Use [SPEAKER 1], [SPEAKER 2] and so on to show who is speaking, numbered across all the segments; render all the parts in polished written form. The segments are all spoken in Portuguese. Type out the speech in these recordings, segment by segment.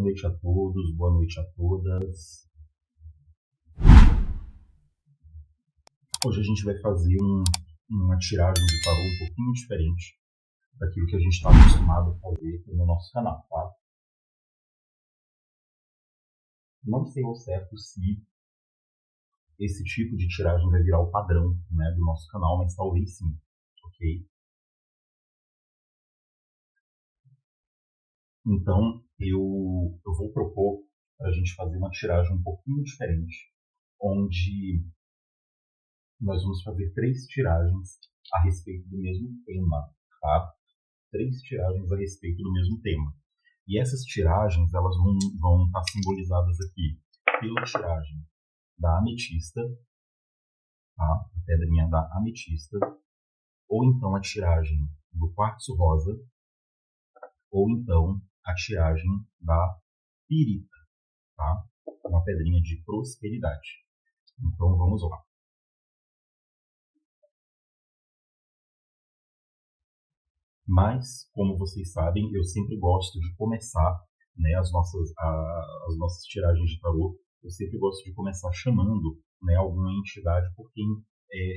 [SPEAKER 1] noite a todos, boa noite a todas. Hoje a gente vai fazer uma tiragem de tarô um pouquinho diferente daquilo que a gente está acostumado a fazer aqui no nosso canal, tá? Não sei ao certo se esse tipo de tiragem vai virar o padrão, né, do nosso canal, mas talvez sim, ok? Então, eu vou propor para a gente fazer uma tiragem um pouquinho diferente, onde nós vamos fazer 3 tiragens a respeito do mesmo tema, tá? 3 tiragens a respeito do mesmo tema. E essas tiragens, elas vão estar simbolizadas aqui pela tiragem da ametista, tá? A pedrinha da ametista, ou então a tiragem do quartzo rosa, ou então a tiragem da pirita, tá? Uma pedrinha de prosperidade. Então vamos lá. Mas, como vocês sabem, eu sempre gosto de começar, né, as nossas tiragens de tarô, eu sempre gosto de começar chamando, né, alguma entidade por quem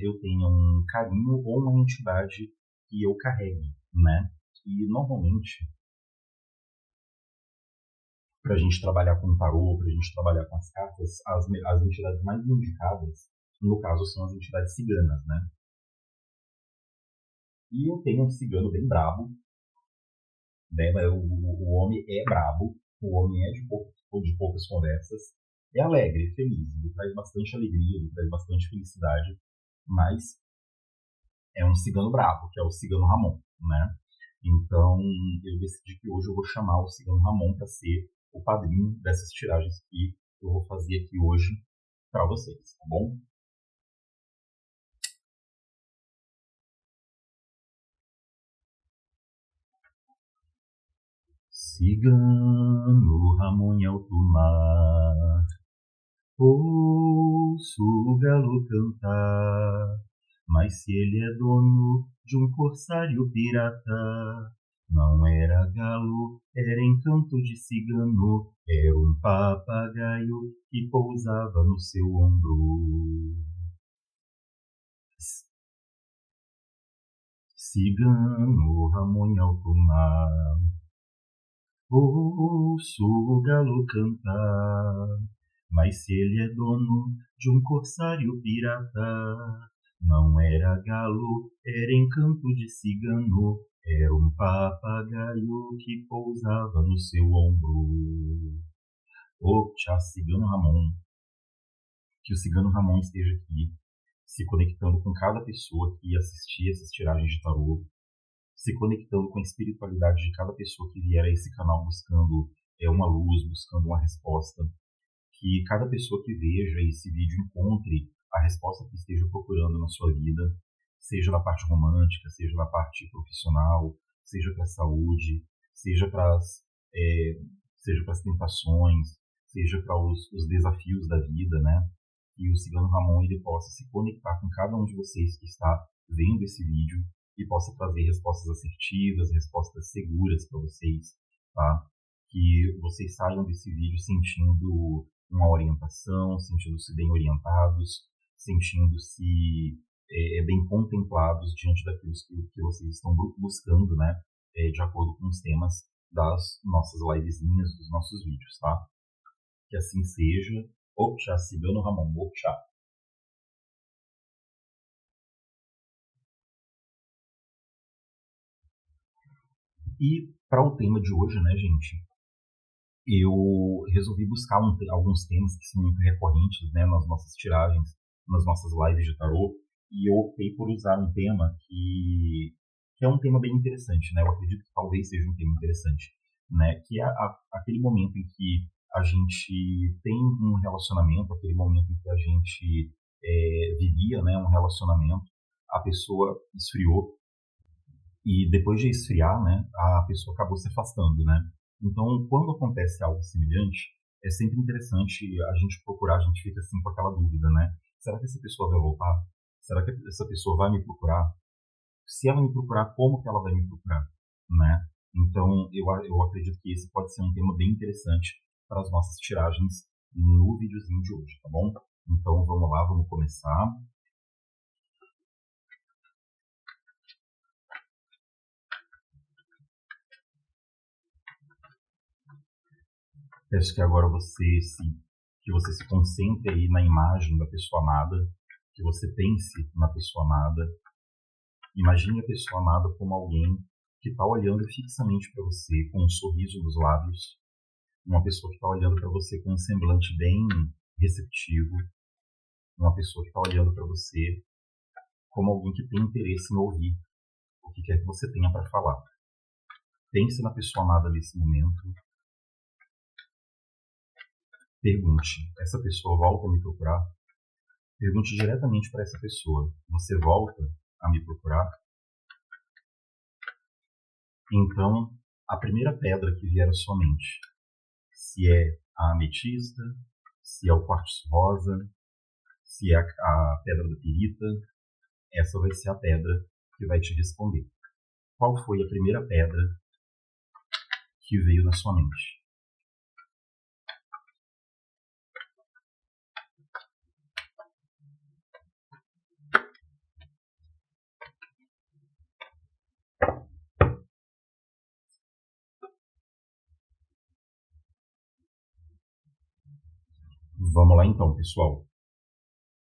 [SPEAKER 1] eu tenha um carinho ou uma entidade que eu carregue, né? E normalmente, para a gente trabalhar com tarô, para a gente trabalhar com as cartas, as entidades mais indicadas, no caso, são as entidades ciganas, né? E eu tenho um cigano bem brabo, né? O homem é brabo, o homem é de poucas conversas, é alegre, feliz, ele traz bastante alegria, ele traz bastante felicidade, mas é um cigano brabo, que é o cigano Ramon, né? Então, eu decidi que hoje eu vou chamar o cigano Ramon para ser o padrinho dessas tiragens que eu vou fazer aqui hoje para vocês, tá bom? Cigano Ramon em alto mar, ouço o galo cantar, mas se ele é dono de um corsário pirata, não era galo, era encanto de cigano, era um papagaio que pousava no seu ombro. Cigano Ramon em alto mar, ouço o galo cantar, mas se ele é dono de um corsário pirata, não era galo, era encanto de cigano, era um papagaio que pousava no seu ombro. Ô, tchá, cigano Ramon, que o cigano Ramon esteja aqui, se conectando com cada pessoa que assistir essas tiragens de tarô, se conectando com a espiritualidade de cada pessoa que vier a esse canal buscando uma luz, buscando uma resposta, que cada pessoa que veja esse vídeo encontre a resposta que esteja procurando na sua vida, seja na parte romântica, seja na parte profissional, seja para a saúde, seja para as tentações, seja para os desafios da vida, né? E o cigano Ramon ele possa se conectar com cada um de vocês que está vendo esse vídeo e possa trazer respostas assertivas, respostas seguras para vocês, tá? Que vocês saiam desse vídeo sentindo uma orientação, sentindo-se bem orientados, sentindo-se bem contemplados diante daquilo que vocês estão buscando, né? De acordo com os temas das nossas livezinhas, dos nossos vídeos, tá? Que assim seja. Opcha, cigano Ramon, opcha. E para o tema de hoje, né, gente, eu resolvi buscar alguns temas que são muito recorrentes, né, nas nossas tiragens, nas nossas lives de tarô, e eu optei por usar um tema que é um tema bem interessante, né? Eu acredito que talvez seja um tema interessante, né? Que é aquele momento em que a gente tem um relacionamento, aquele momento em que a gente vivia, né, um relacionamento, a pessoa esfriou, e depois de esfriar, né, a pessoa acabou se afastando, né? Então, quando acontece algo semelhante, é sempre interessante a gente procurar, a gente fica assim com aquela dúvida, né? Será que essa pessoa vai voltar? Será que essa pessoa vai me procurar? Se ela me procurar, como que ela vai me procurar, né? Então, eu acredito que esse pode ser um tema bem interessante para as nossas tiragens no videozinho de hoje, tá bom? Então, vamos lá, vamos começar. Peço que agora você se concentre aí na imagem da pessoa amada, que você pense na pessoa amada. Imagine a pessoa amada como alguém que está olhando fixamente para você com um sorriso nos lábios, uma pessoa que está olhando para você com um semblante bem receptivo, uma pessoa que está olhando para você como alguém que tem interesse em ouvir o que quer que você tenha para falar. Pense na pessoa amada nesse momento. Pergunte, essa pessoa volta a me procurar? Pergunte diretamente para essa pessoa, você volta a me procurar? Então, a primeira pedra que vier à sua mente, se é a ametista, se é o quartzo rosa, se é a pedra da pirita, essa vai ser a pedra que vai te responder. Qual foi a primeira pedra que veio na sua mente? Vamos lá então, pessoal.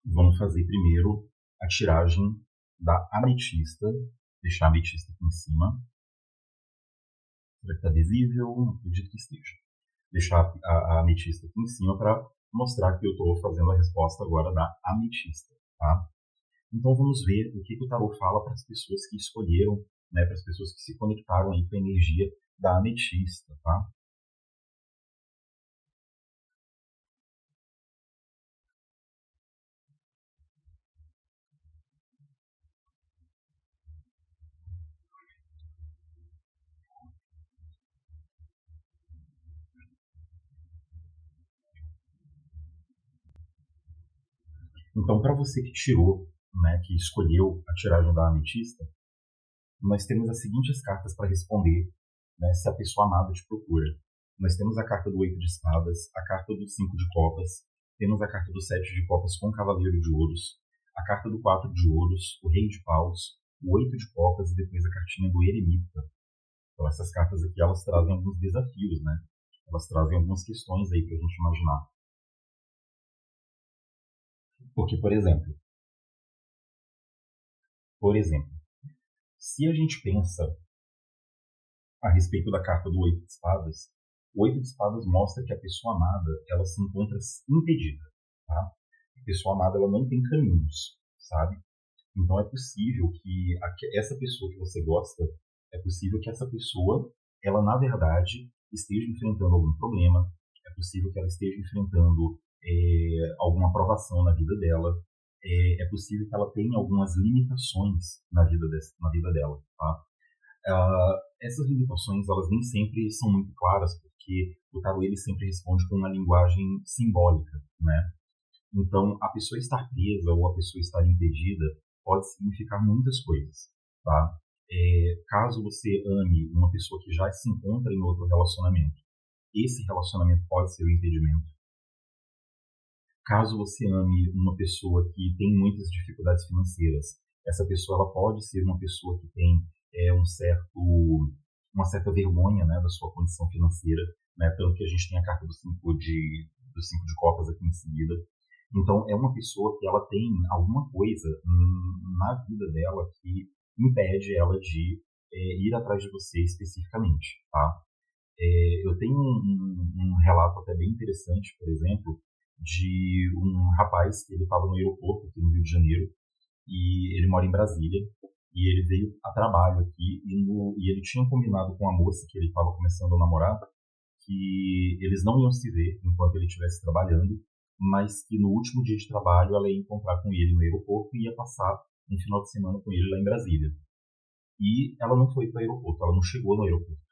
[SPEAKER 1] Vamos fazer primeiro a tiragem da ametista. Deixar a ametista aqui em cima. Será que está visível? Acredito que esteja. Deixar a ametista aqui em cima para mostrar que eu estou fazendo a resposta agora da ametista. Tá? Então vamos ver o que o tarot fala para as pessoas que escolheram, né, para as pessoas que se conectaram aí com a energia da ametista. Tá? Então, para você que tirou, né, que escolheu a tiragem da ametista, nós temos as seguintes cartas para responder, né, se a pessoa amada te procura. Nós temos a carta do 8 de espadas, a carta do 5 de copas, temos a carta do 7 de copas com o cavaleiro de ouros, a carta do 4 de ouros, o rei de paus, o 8 de copas e depois a cartinha do eremita. Então essas cartas aqui, elas trazem alguns desafios, né? Elas trazem algumas questões aí para a gente imaginar. Porque, por exemplo, se a gente pensa a respeito da carta do 8 de espadas, o 8 de espadas mostra que a pessoa amada, ela se encontra impedida, tá? A pessoa amada, ela não tem caminhos, sabe? Então é possível que essa pessoa que você gosta, é possível que essa pessoa, ela na verdade esteja enfrentando algum problema, é possível que ela esteja enfrentando alguma provação na vida dela, é possível que ela tenha algumas limitações na vida dela, tá? Essas limitações, elas nem sempre são muito claras, porque o tarot ele sempre responde com uma linguagem simbólica, né? Então, a pessoa estar presa ou a pessoa estar impedida pode significar muitas coisas, tá? Caso você ame uma pessoa que já se encontra em outro relacionamento, esse relacionamento pode ser o impedimento. Caso você ame uma pessoa que tem muitas dificuldades financeiras, essa pessoa ela pode ser uma pessoa que tem uma certa vergonha, né, da sua condição financeira, né, tanto que a gente tem a carta do 5 de copas aqui em seguida. Então, é uma pessoa que ela tem alguma coisa na vida dela que impede ela de ir atrás de você especificamente, tá? Eu tenho um relato até bem interessante, por exemplo, de um rapaz que ele estava no aeroporto aqui no Rio de Janeiro e ele mora em Brasília e ele veio a trabalho aqui e ele tinha combinado com a moça que ele estava começando a namorar que eles não iam se ver enquanto ele estivesse trabalhando, mas que no último dia de trabalho ela ia encontrar com ele no aeroporto e ia passar um final de semana com ele lá em Brasília. E ela não foi para o aeroporto, ela não chegou no aeroporto.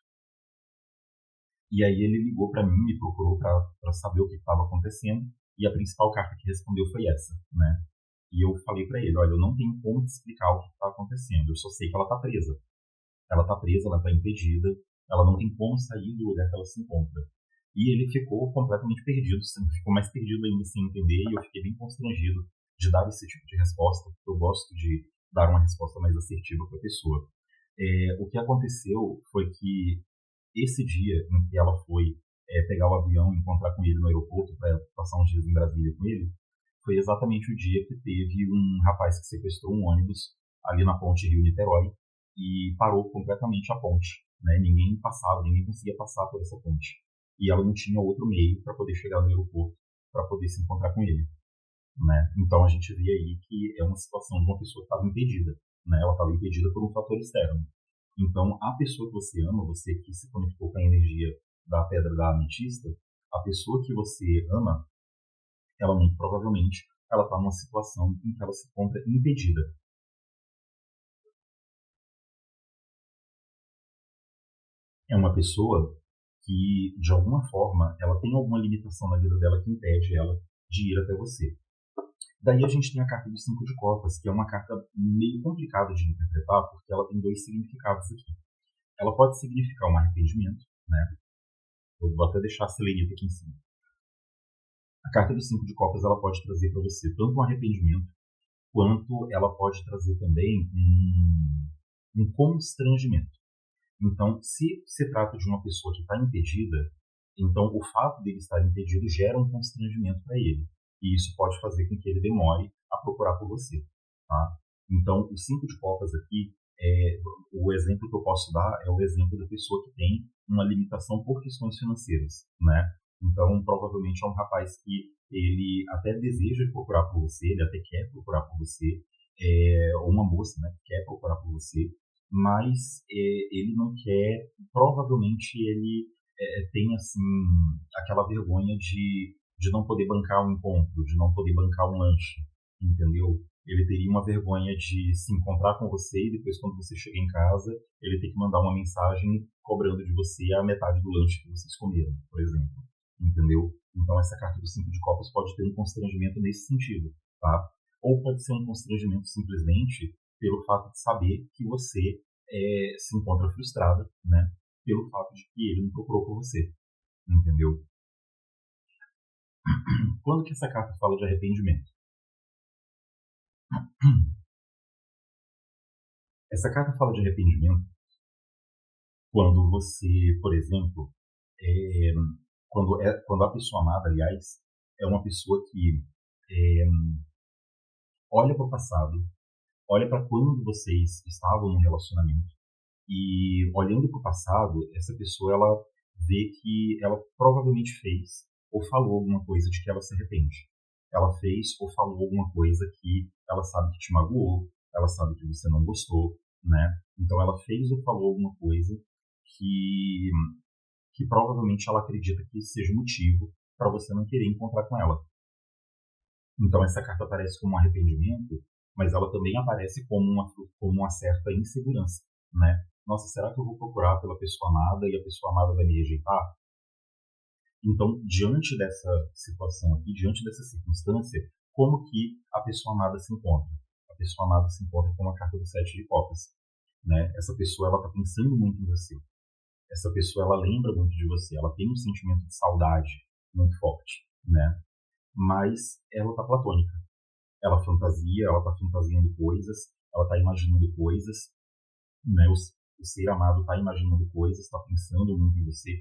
[SPEAKER 1] E aí ele ligou para mim, me procurou para saber o que estava acontecendo, e a principal carta que respondeu foi essa, né? E eu falei para ele, olha, eu não tenho como te explicar o que está acontecendo, eu só sei que ela está presa. Ela está presa, ela está impedida, Ela não tem como sair do lugar que ela se encontra. E ele ficou completamente perdido, ficou mais perdido ainda sem entender, e eu fiquei bem constrangido de dar esse tipo de resposta, porque eu gosto de dar uma resposta mais assertiva para a pessoa. O que aconteceu foi que esse dia em que ela foi pegar o avião e encontrar com ele no aeroporto para passar uns dias em Brasília com ele, foi exatamente o dia que teve um rapaz que sequestrou um ônibus ali na ponte Rio-Niterói e parou completamente a ponte. Né? Ninguém passava, ninguém conseguia passar por essa ponte. E ela não tinha outro meio para poder chegar no aeroporto, para poder se encontrar com ele. Né? Então a gente vê aí que é uma situação de uma pessoa que estava impedida. Né? Ela estava impedida por um fator externo. Então a pessoa que você ama, você que se conectou com a energia da pedra da ametista, a pessoa que você ama, ela muito provavelmente ela está numa situação em que ela se encontra impedida. É uma pessoa que, de alguma forma, ela tem alguma limitação na vida dela que impede ela de ir até você. Daí a gente tem a carta do 5 de Copas, que é uma carta meio complicada de interpretar, porque ela tem dois significados aqui. Ela pode significar um arrependimento, né? Eu vou até deixar a selenita aqui em cima. A carta do 5 de Copas ela pode trazer para você tanto um arrependimento, quanto ela pode trazer também um constrangimento. Então, se trata de uma pessoa que está impedida, então o fato dele estar impedido gera um constrangimento para ele. E isso pode fazer com que ele demore a procurar por você. Tá? Então, o 5 de copas aqui, o exemplo que eu posso dar é o exemplo da pessoa que tem uma limitação por questões financeiras. Né? Então, provavelmente é um rapaz que ele até deseja procurar por você, ele até quer procurar por você, ou uma moça, né, que quer procurar por você, mas ele não quer, provavelmente ele tem assim aquela vergonha de não poder bancar um encontro, de não poder bancar um lanche, entendeu? Ele teria uma vergonha de se encontrar com você e depois quando você chega em casa, ele tem que mandar uma mensagem cobrando de você a metade do lanche que vocês comeram, por exemplo, entendeu? Então essa carta do 5 de copas pode ter um constrangimento nesse sentido, tá? Ou pode ser um constrangimento simplesmente pelo fato de saber que você se encontra frustrada, né? Pelo fato de que ele não procurou por você, entendeu? Quando que essa carta fala de arrependimento? Essa carta fala de arrependimento quando você, por exemplo, é, quando a pessoa amada, aliás, é uma pessoa que é, olha para o passado, olha para quando vocês estavam num relacionamento e olhando para o passado, essa pessoa ela vê que ela provavelmente fez ou falou alguma coisa de que ela se arrepende. Ela fez ou falou alguma coisa que ela sabe que te magoou, ela sabe que você não gostou, né? Então ela fez ou falou alguma coisa que que provavelmente ela acredita que seja motivo para você não querer encontrar com ela. Então essa carta aparece como um arrependimento, mas ela também aparece como uma certa insegurança, né? Nossa, será que eu vou procurar pela pessoa amada e a pessoa amada vai me rejeitar? Então, diante dessa situação aqui, diante dessa circunstância, como que a pessoa amada se encontra? A pessoa amada se encontra com a carta do 7 de copas, né? Essa pessoa ela está pensando muito em você. Essa pessoa ela lembra muito de você, ela tem um sentimento de saudade muito forte, né? Mas ela está platônica. Ela fantasia, ela está fantasiando coisas, ela está imaginando coisas, né? O ser amado está imaginando coisas, está pensando muito em você.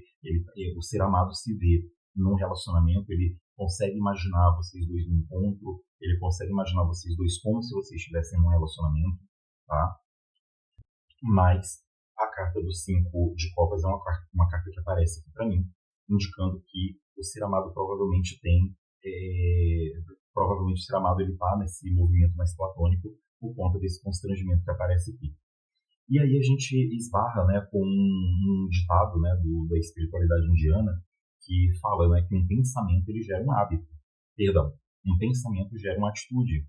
[SPEAKER 1] O ser amado se vê num relacionamento, ele consegue imaginar vocês dois num encontro, ele consegue imaginar vocês dois como se vocês estivessem num relacionamento, tá? Mas a carta do 5 de copas é uma carta que aparece aqui para mim, indicando que o ser amado provavelmente provavelmente o ser amado ele está nesse movimento mais platônico por conta desse constrangimento que aparece aqui. E aí a gente esbarra, né, com um ditado, né, da espiritualidade indiana que fala, né, que um pensamento ele gera um hábito. Perdão, um pensamento gera uma atitude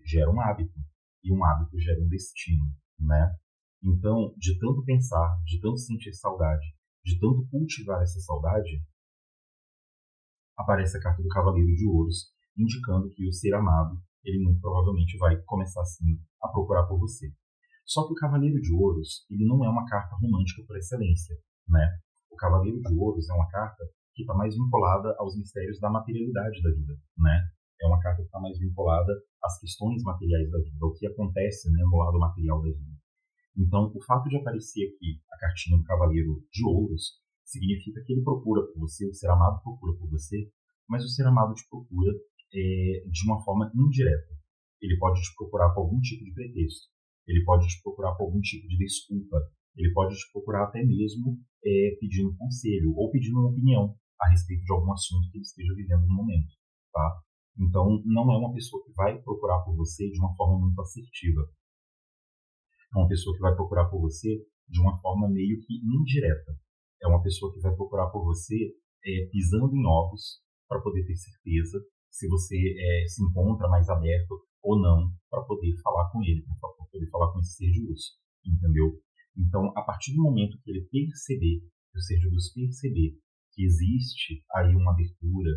[SPEAKER 1] gera um hábito e um hábito gera um destino, né? Então, de tanto pensar, de tanto sentir saudade, de tanto cultivar essa saudade, aparece a carta do Cavaleiro de Ouros, indicando que o ser amado, ele muito provavelmente vai começar assim a procurar por você. Só que o Cavaleiro de Ouros, ele não é uma carta romântica por excelência, né? O Cavaleiro de Ouros é uma carta que está mais vinculada aos mistérios da materialidade da vida, né? É uma carta que está mais vinculada às questões materiais da vida, ao que acontece, né, no lado material da vida. Então, o fato de aparecer aqui a cartinha do Cavaleiro de Ouros significa que ele procura por você, o ser amado procura por você, mas o ser amado te procura de uma forma indireta. Ele pode te procurar por algum tipo de pretexto, ele pode te procurar por algum tipo de desculpa, ele pode te procurar até mesmo pedindo conselho ou pedindo uma opinião a respeito de algum assunto que ele esteja vivendo no momento, tá? Então, não é uma pessoa que vai procurar por você de uma forma muito assertiva. É uma pessoa que vai procurar por você de uma forma meio que indireta. É uma pessoa que vai procurar por você pisando em ovos para poder ter certeza se você se encontra mais aberto ou não para poder falar com ele, para poder falar com esse ser de luz, entendeu? Então, a partir do momento que ele perceber, que o ser de luz perceber que existe aí uma abertura,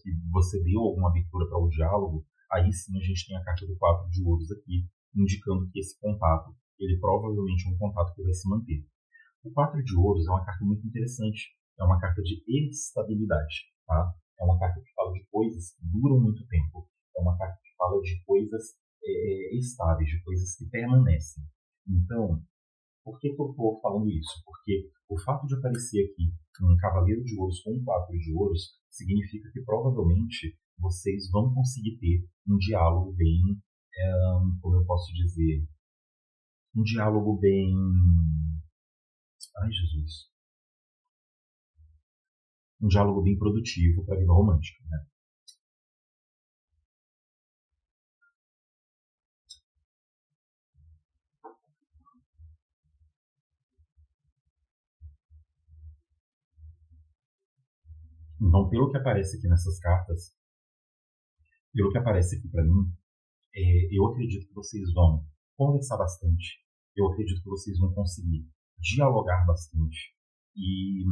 [SPEAKER 1] que você deu alguma abertura para o diálogo, aí sim a gente tem a carta do 4 de ouros aqui, indicando que esse contato, ele provavelmente é um contato que vai se manter. O 4 de ouros é uma carta muito interessante, é uma carta de estabilidade, tá? É uma carta que fala de coisas que duram muito tempo, é uma carta que fala de coisas estáveis, de coisas que permanecem. Então, por que eu estou falando isso? Porque o fato de aparecer aqui um Cavaleiro de Ouros com um 4 de ouros significa que provavelmente vocês vão conseguir ter um diálogo bem, como eu posso dizer, um diálogo bem... Ai, Jesus. Um diálogo bem produtivo para a vida romântica, né? Então, pelo que aparece aqui nessas cartas, pelo que aparece aqui para mim, eu acredito que vocês vão conversar bastante, eu acredito que vocês vão conseguir dialogar bastante e,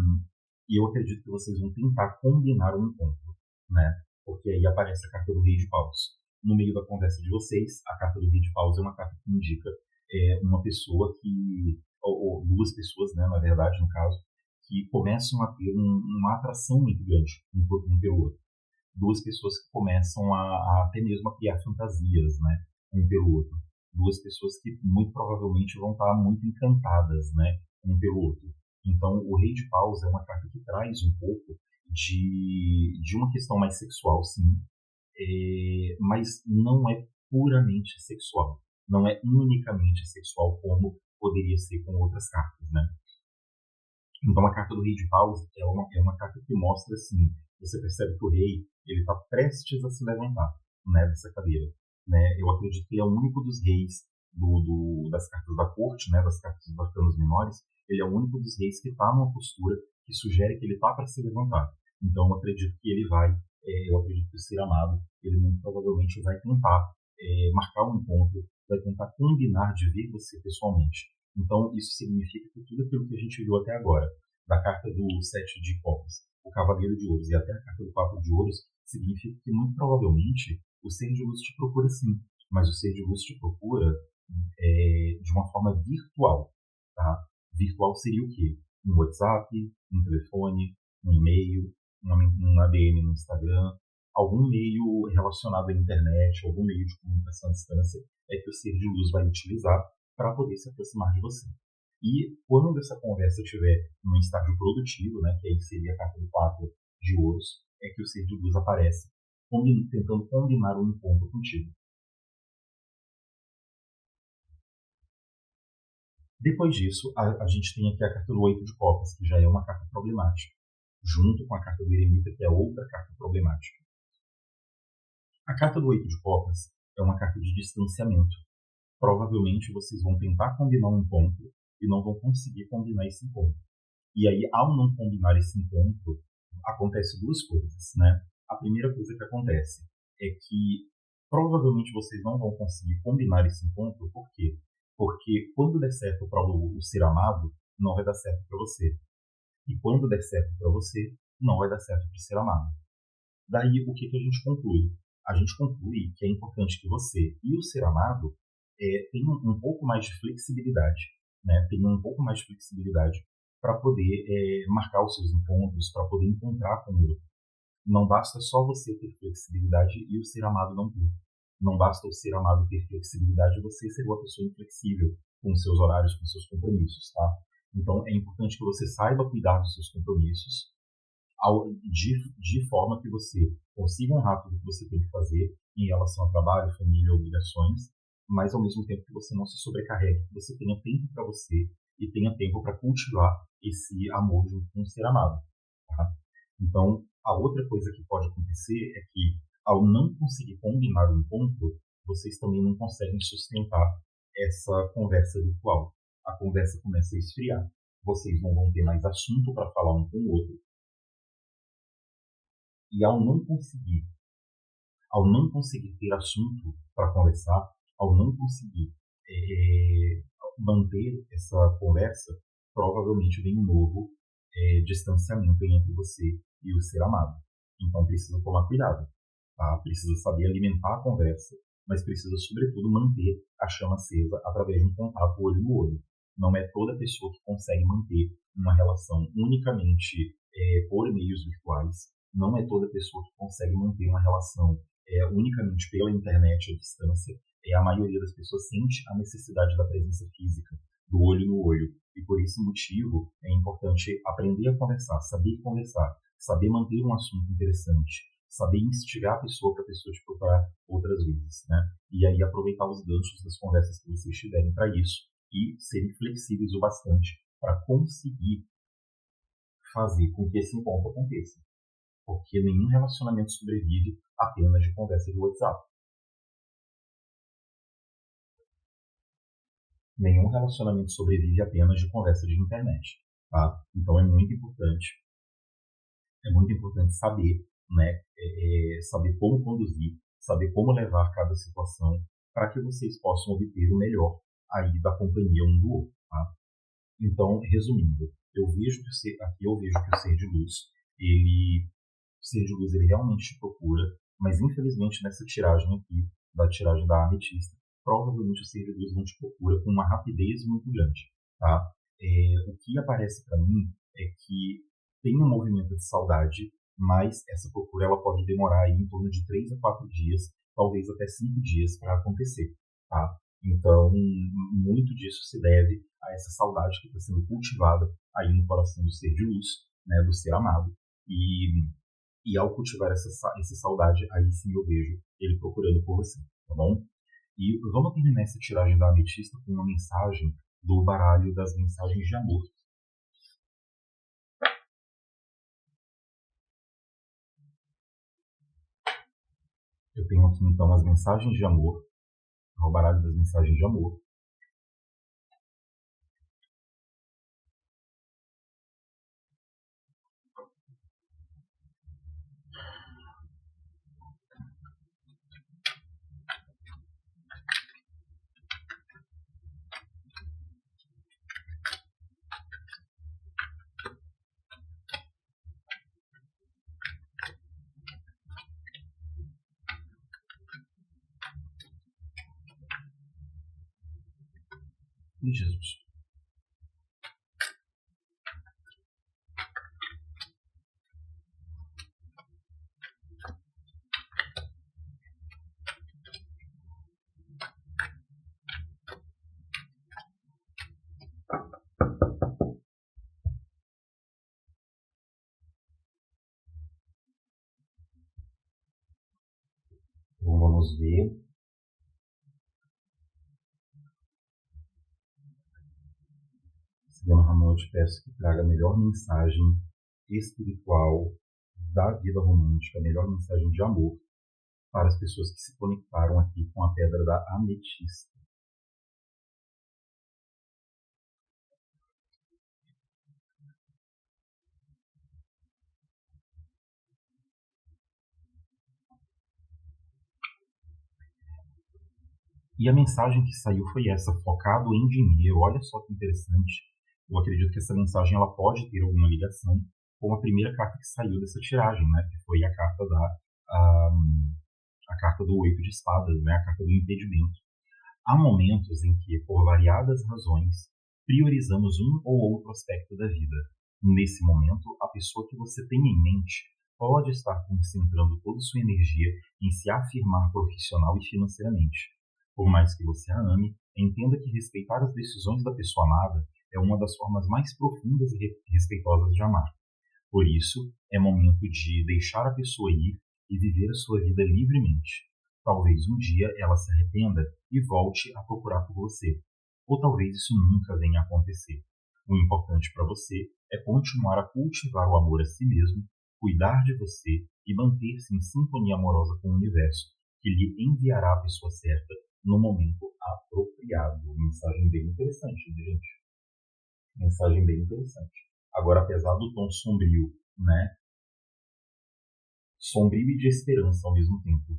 [SPEAKER 1] e eu acredito que vocês vão tentar combinar um encontro, né? Porque aí aparece a carta do Rei de Paus. No meio da conversa de vocês, a carta do Rei de Paus é uma carta que indica uma pessoa que, ou duas pessoas, né, na verdade, no caso, que começam a ter uma atração muito grande um pelo outro. Duas pessoas que começam a até mesmo a criar fantasias, né, um pelo outro. Duas pessoas que muito provavelmente vão estar muito encantadas, né, um pelo outro. Então, o Rei de Paus é uma carta que traz um pouco de uma questão mais sexual, sim, mas não é puramente sexual. Não é unicamente sexual como poderia ser com outras cartas, né? Então, a carta do Rei de Paus é uma carta que mostra, assim, você percebe que o rei ele está prestes a se levantar, né, dessa cadeira. Né? Eu acredito que ele é o único dos reis das cartas da corte, né, das cartas dos arcanos menores, ele é o único dos reis que está numa postura que sugere que ele está para se levantar. Então, eu acredito que ele vai, eu acredito que o ser amado, ele muito provavelmente vai tentar marcar um encontro, vai tentar combinar de ver você pessoalmente. Então, isso significa que tudo aquilo que a gente viu até agora, da carta do 7 de copas, o Cavaleiro de Ouros e até a carta do 4 de Ouros, significa que muito provavelmente o ser de luz te procura sim, mas o ser de luz te procura de uma forma virtual. Tá? Virtual seria o quê? Um WhatsApp, um telefone, um e-mail, um ADM no Instagram, algum meio relacionado à internet, algum meio de comunicação à distância, é que o ser de luz vai utilizar para poder se aproximar de você. E quando essa conversa estiver num estágio produtivo, né, que aí seria a carta do 4 de ouros, é que o ser de luz aparece tentando combinar um encontro contigo. Depois disso, a gente tem aqui a carta do 8 de copas, que já é uma carta problemática, junto com a carta do eremita, que é outra carta problemática. A carta do 8 de copas é uma carta de distanciamento. Provavelmente vocês vão tentar combinar um encontro e não vão conseguir combinar esse encontro. E aí, ao não combinar esse encontro, acontece duas coisas, né? A primeira coisa que acontece é que provavelmente vocês não vão conseguir combinar esse encontro, por quê? Porque quando der certo para o ser amado, não vai dar certo para você. E quando der certo para você, não vai dar certo para o ser amado. Daí, o que a gente conclui? A gente conclui que é importante que você e o ser amado tenha um pouco mais de flexibilidade, né? Tenha um pouco mais de flexibilidade para poder marcar os seus encontros, para poder encontrar com o outro. Não basta só você ter flexibilidade e o ser amado não ter. Não basta o ser amado ter flexibilidade e você ser uma pessoa inflexível com os seus horários, com os seus compromissos, tá? Então, é importante que você saiba cuidar dos seus compromissos de forma que você consiga honrar tudo que você tem que fazer em relação ao trabalho, família, obrigações, mas ao mesmo tempo que você não se sobrecarregue, que você tenha tempo para você e tenha tempo para cultivar esse amor junto com o ser amado, tá? Então, a outra coisa que pode acontecer é que, ao não conseguir combinar o encontro, vocês também não conseguem sustentar essa conversa virtual. A conversa começa a esfriar. Vocês não vão ter mais assunto para falar um com o outro. E ao não conseguir ter assunto para conversar, ao não conseguir manter essa conversa, provavelmente vem um novo distanciamento entre você e o ser amado. Então precisa tomar cuidado, tá? Precisa saber alimentar a conversa, mas precisa, sobretudo, manter a chama acesa através de um contato olho no olho. Não é toda pessoa que consegue manter uma relação unicamente por meios virtuais. Não é toda pessoa que consegue manter uma relação unicamente pela internet à distância. A maioria das pessoas sente a necessidade da presença física, do olho no olho. E por esse motivo é importante aprender a conversar, saber manter um assunto interessante, saber instigar a pessoa para a pessoa te procurar outras vezes, né? E aí aproveitar os ganchos das conversas que vocês tiverem para isso e serem flexíveis o bastante para conseguir fazer com que esse encontro aconteça. Porque nenhum relacionamento sobrevive apenas de conversa de WhatsApp. Nenhum relacionamento sobrevive apenas de conversa de internet, tá? Então é muito importante saber, né, saber como conduzir, saber como levar cada situação para que vocês possam obter o melhor aí da companhia um do outro, tá? Então, resumindo, eu vejo que o ser de luz, ele realmente te procura, mas infelizmente nessa tiragem aqui, da tiragem da ametista, provavelmente o ser de luz não te procura com uma rapidez muito grande, tá? O que aparece para mim é que tem um movimento de saudade, mas essa procura ela pode demorar aí em torno de 3 a 4 dias, talvez até 5 dias para acontecer, tá? Então, muito disso se deve a essa saudade que está sendo cultivada aí no coração do ser de luz, né, do ser amado. E ao cultivar essa saudade, aí sim eu vejo ele procurando por você, tá bom? E vamos terminar essa tiragem da ametista com uma mensagem do baralho das mensagens de amor. Eu tenho aqui então as mensagens de amor, o baralho das mensagens de amor. E Jesus. Então vamos ver. Senhor Ramon, eu te peço que traga a melhor mensagem espiritual da vida romântica, a melhor mensagem de amor para as pessoas que se conectaram aqui com a pedra da ametista. E a mensagem que saiu foi essa, focado em dinheiro. Olha só que interessante. Eu acredito que essa mensagem ela pode ter alguma ligação com a primeira carta que saiu dessa tiragem, né? Que foi a carta a carta do 8 de espadas, né? A carta do impedimento. Há momentos em que, por variadas razões, priorizamos um ou outro aspecto da vida. Nesse momento, a pessoa que você tem em mente pode estar concentrando toda sua energia em se afirmar profissional e financeiramente. Por mais que você a ame, entenda que respeitar as decisões da pessoa amada é uma das formas mais profundas e respeitosas de amar. Por isso, é momento de deixar a pessoa ir e viver a sua vida livremente. Talvez um dia ela se arrependa e volte a procurar por você. Ou talvez isso nunca venha a acontecer. O importante para você é continuar a cultivar o amor a si mesmo, cuidar de você e manter-se em sintonia amorosa com o universo, que lhe enviará a pessoa certa no momento apropriado. Mensagem bem interessante, né, gente? Mensagem bem interessante. Agora, apesar do tom sombrio, né? Sombrio e de esperança ao mesmo tempo,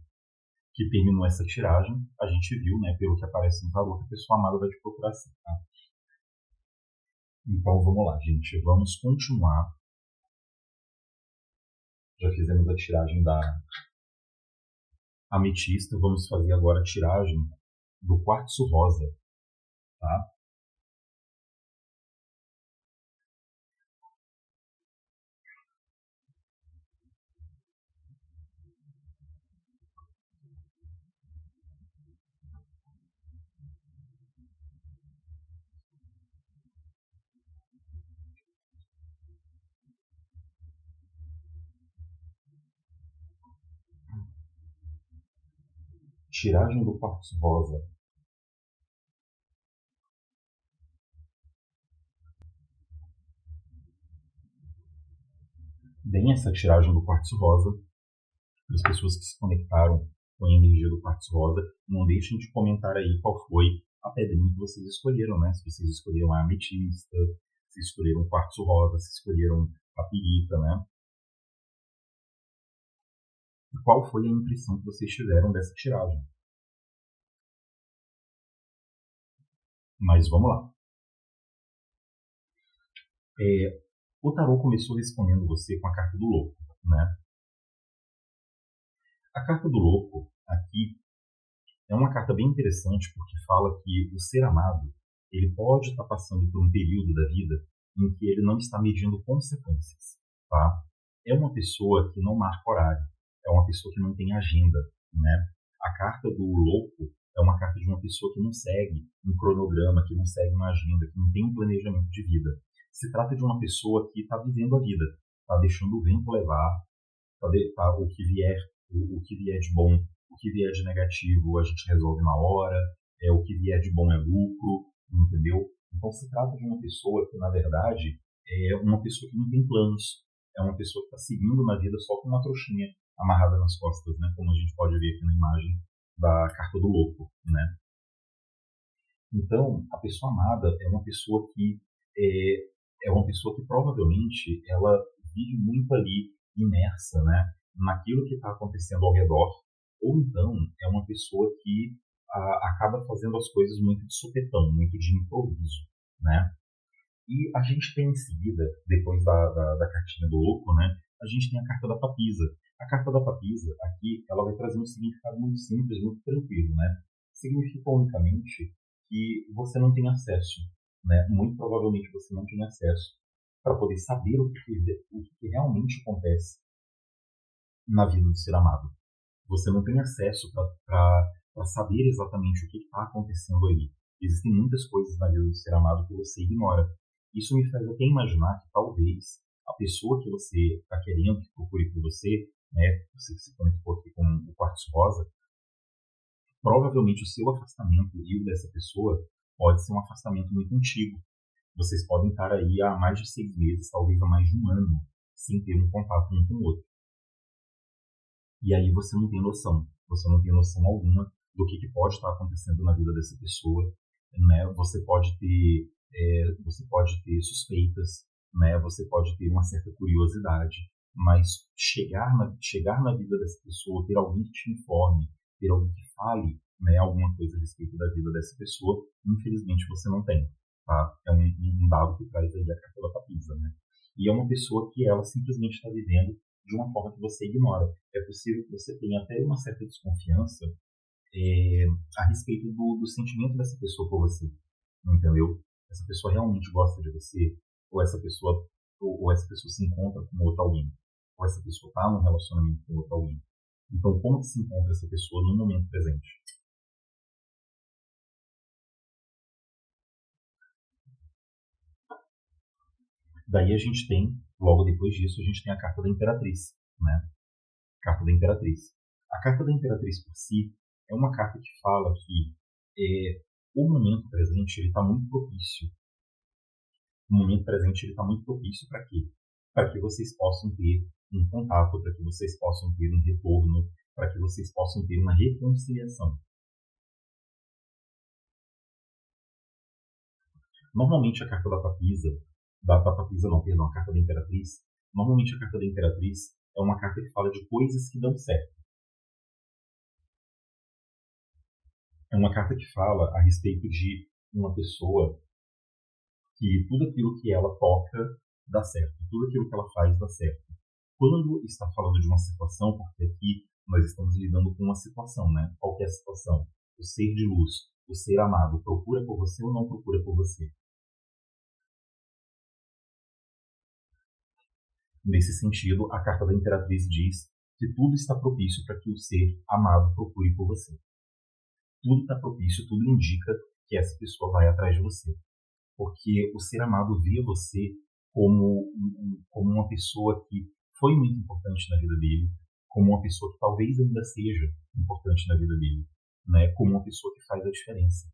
[SPEAKER 1] que terminou essa tiragem, a gente viu, né, pelo que aparece no tarô, que a pessoa amada vai te procurar sim, tá? Então vamos lá, gente. Vamos continuar. Já fizemos a tiragem da ametista. Vamos fazer agora a tiragem do quartzo rosa, tá? Tiragem do quartzo rosa. Bem, essa tiragem do quartzo rosa, para as pessoas que se conectaram com a energia do quartzo rosa, não deixem de comentar aí qual foi a pedrinha que vocês escolheram, né? Se vocês escolheram a ametista, se escolheram o quartzo rosa, se escolheram a pirita, né? E qual foi a impressão que vocês tiveram dessa tiragem? Mas vamos lá. O tarô começou respondendo você com a carta do louco, né? A carta do louco aqui é uma carta bem interessante porque fala que o ser amado ele pode estar passando por um período da vida em que ele não está medindo consequências, tá? É uma pessoa que não marca horário, é uma pessoa que não tem agenda, né? A carta do louco é uma carta de uma pessoa que não segue um cronograma, que não segue uma agenda, que não tem um planejamento de vida. Se trata de uma pessoa que está vivendo a vida, está deixando o vento levar, o que vier, o que vier de bom, o que vier de negativo a gente resolve na hora, o que vier de bom é lucro, entendeu? Então se trata de uma pessoa que, na verdade, é uma pessoa que não tem planos, é uma pessoa que está seguindo na vida só com uma trouxinha amarrada nas costas, né? Como a gente pode ver aqui na imagem da carta do louco, né? Então, a pessoa amada é uma pessoa que uma pessoa que provavelmente ela vive muito ali imersa, né, naquilo que está acontecendo ao redor, ou então é uma pessoa que acaba fazendo as coisas muito de supetão, muito de improviso, né? E a gente tem em seguida, depois da cartinha do louco, né, a gente tem a carta da papisa. A carta da papisa, aqui, ela vai trazer um significado muito simples, muito tranquilo, né? Significa unicamente que você não tem acesso, né? Muito provavelmente você não tem acesso para poder saber o que realmente acontece na vida do ser amado. Você não tem acesso para saber exatamente o que está acontecendo ali. Existem muitas coisas na vida do ser amado que você ignora. Isso me faz até imaginar que talvez a pessoa que você está querendo que procure por você, né, você que se conectou aqui com o quartzo rosa, provavelmente o seu afastamento e o dessa pessoa pode ser um afastamento muito antigo. Vocês podem estar aí há mais de 6 meses, talvez há mais de um ano, sem ter um contato um com o outro. E aí você não tem noção. Você não tem noção alguma do que pode estar acontecendo na vida dessa pessoa, né? Você pode ter suspeitas, né? Você pode ter uma certa curiosidade, mas chegar na vida dessa pessoa, ter alguém que te informe, ter alguém que fale, né, alguma coisa a respeito da vida dessa pessoa, infelizmente você não tem, tá? É um dado que traz aí a carta da papisa, né? E é uma pessoa que ela simplesmente está vivendo de uma forma que você ignora. É possível que você tenha até uma certa desconfiança a respeito do sentimento dessa pessoa por você, entendeu? Essa pessoa realmente gosta de você, ou essa pessoa, ou essa pessoa se encontra com outro alguém, ou essa pessoa está num relacionamento com outro alguém. Então, como que se encontra essa pessoa no momento presente? Daí a gente tem, logo depois disso, a gente tem a carta da Imperatriz, né? Carta da Imperatriz. A carta da Imperatriz por si é uma carta que fala que o momento presente ele está muito propício. O momento presente ele está muito propício para quê? Para que vocês possam ter um contato, para que vocês possam ter um retorno, para que vocês possam ter uma reconciliação. Normalmente a carta da papisa, a carta da Imperatriz, normalmente a carta da Imperatriz é uma carta que fala de coisas que dão certo. É uma carta que fala a respeito de uma pessoa que tudo aquilo que ela toca dá certo, tudo aquilo que ela faz dá certo. Quando está falando de uma situação, porque aqui nós estamos lidando com uma situação, né? Qual que é a situação? O ser de luz, o ser amado, procura por você ou não procura por você? Nesse sentido, a carta da Imperatriz diz que tudo está propício para que o ser amado procure por você. Tudo está propício, tudo indica que essa pessoa vai atrás de você. Porque o ser amado vê você como uma pessoa que foi muito importante na vida dele, como uma pessoa que talvez ainda seja importante na vida dele, né? Como uma pessoa que faz a diferença.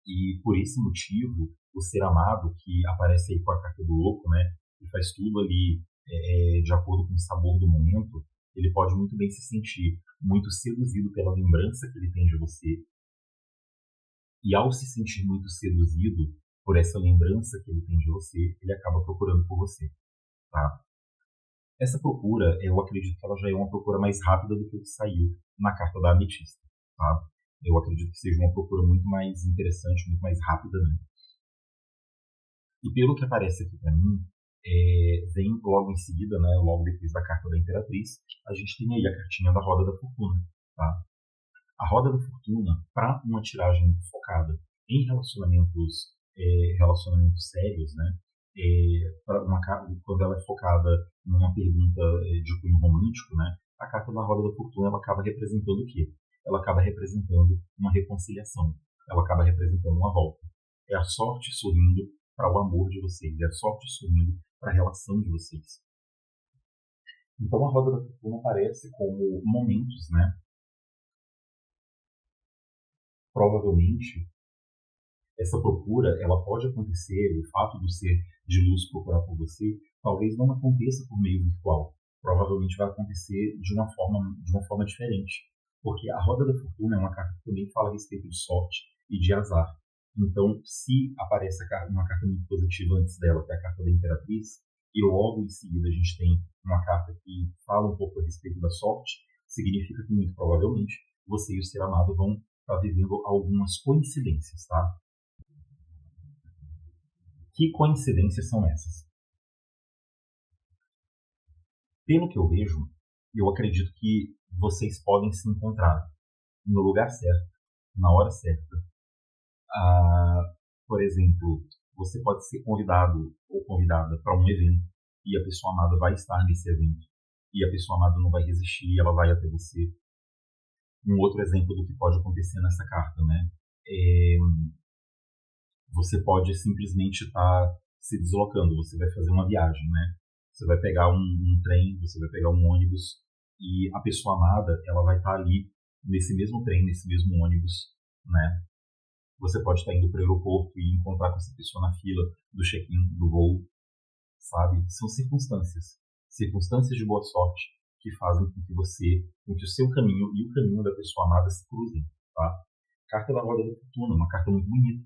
[SPEAKER 1] E por esse motivo, o ser amado, que aparece aí com a carta do louco, né? Que faz tudo ali de acordo com o sabor do momento, ele pode muito bem se sentir muito seduzido pela lembrança que ele tem de você. E ao se sentir muito seduzido por essa lembrança que ele tem de você, ele acaba procurando por você, tá? Essa procura, eu acredito que ela já é uma procura mais rápida do que o que saiu na carta da ametista, tá? Eu acredito que seja uma procura muito mais interessante, muito mais rápida, né? E pelo que aparece aqui para mim, vem logo em seguida, né, logo depois da carta da Imperatriz, a gente tem aí a cartinha da Roda da Fortuna, tá? A Roda da Fortuna, para uma tiragem focada em relacionamentos sérios, né? Quando ela é focada numa pergunta de cunho romântico, né? A carta da Roda da Fortuna ela acaba representando o quê? Ela acaba representando uma reconciliação. Ela acaba representando uma volta. É a sorte sorrindo para o amor de vocês. É a sorte sorrindo para a relação de vocês. Então a Roda da Fortuna aparece como momentos, né? Provavelmente essa procura ela pode acontecer, o fato do ser de luz procurar por você, talvez não aconteça por meio virtual. Provavelmente vai acontecer de uma forma diferente. Porque a Roda da Fortuna é uma carta que também fala a respeito de sorte e de azar. Então, se aparece uma carta muito positiva antes dela, que é a carta da Imperatriz, e logo em seguida a gente tem uma carta que fala um pouco a respeito da sorte, significa que muito provavelmente você e o ser amado vão estar vivendo algumas coincidências, tá? Que coincidências são essas? Pelo que eu vejo, eu acredito que vocês podem se encontrar no lugar certo, na hora certa. Por exemplo, você pode ser convidado ou convidada para um evento e a pessoa amada vai estar nesse evento e a pessoa amada não vai resistir e ela vai até você. Um outro exemplo do que pode acontecer nessa carta, né? Você pode simplesmente estar se deslocando, você vai fazer uma viagem, né? Você vai pegar um trem, você vai pegar um ônibus e a pessoa amada, ela vai estar ali nesse mesmo trem, nesse mesmo ônibus, né? Você pode estar indo para o aeroporto e encontrar com essa pessoa na fila do check-in do voo, sabe? São circunstâncias de boa sorte que fazem com que o seu caminho e o caminho da pessoa amada se cruzem, tá? Carta da Roda da Fortuna, uma carta muito bonita.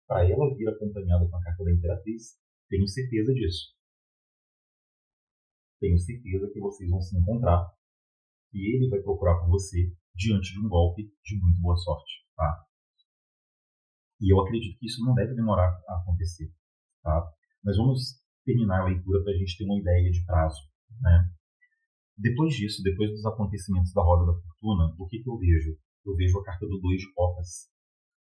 [SPEAKER 1] Para ela vir acompanhada com a carta da Imperatriz, tenho certeza disso. Tenho certeza que vocês vão se encontrar e ele vai procurar por você diante de um golpe de muito boa sorte, tá? E eu acredito que isso não deve demorar a acontecer, tá? Mas vamos terminar a leitura para a gente ter uma ideia de prazo, né? Depois disso, depois dos acontecimentos da Roda da Fortuna, o que eu vejo? eu vejo a carta do Dois de Copas.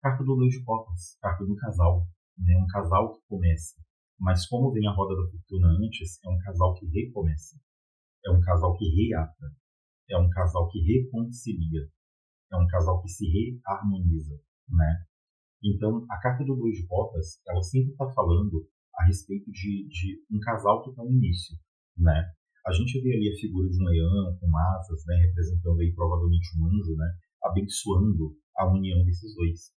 [SPEAKER 1] Carta do Dois de Copas, carta do casal, né? Um casal que começa. Mas como vem a roda da fortuna antes, é um casal que recomeça. É um casal que reata. É um casal que reconcilia. É um casal que se reharmoniza, né? Então, a carta do Dois de Copas, ela sempre está falando a respeito de um casal que está no início, né? A gente vê ali a figura de um leão com asas, né, representando aí provavelmente um anjo, né, abençoando a união desses dois.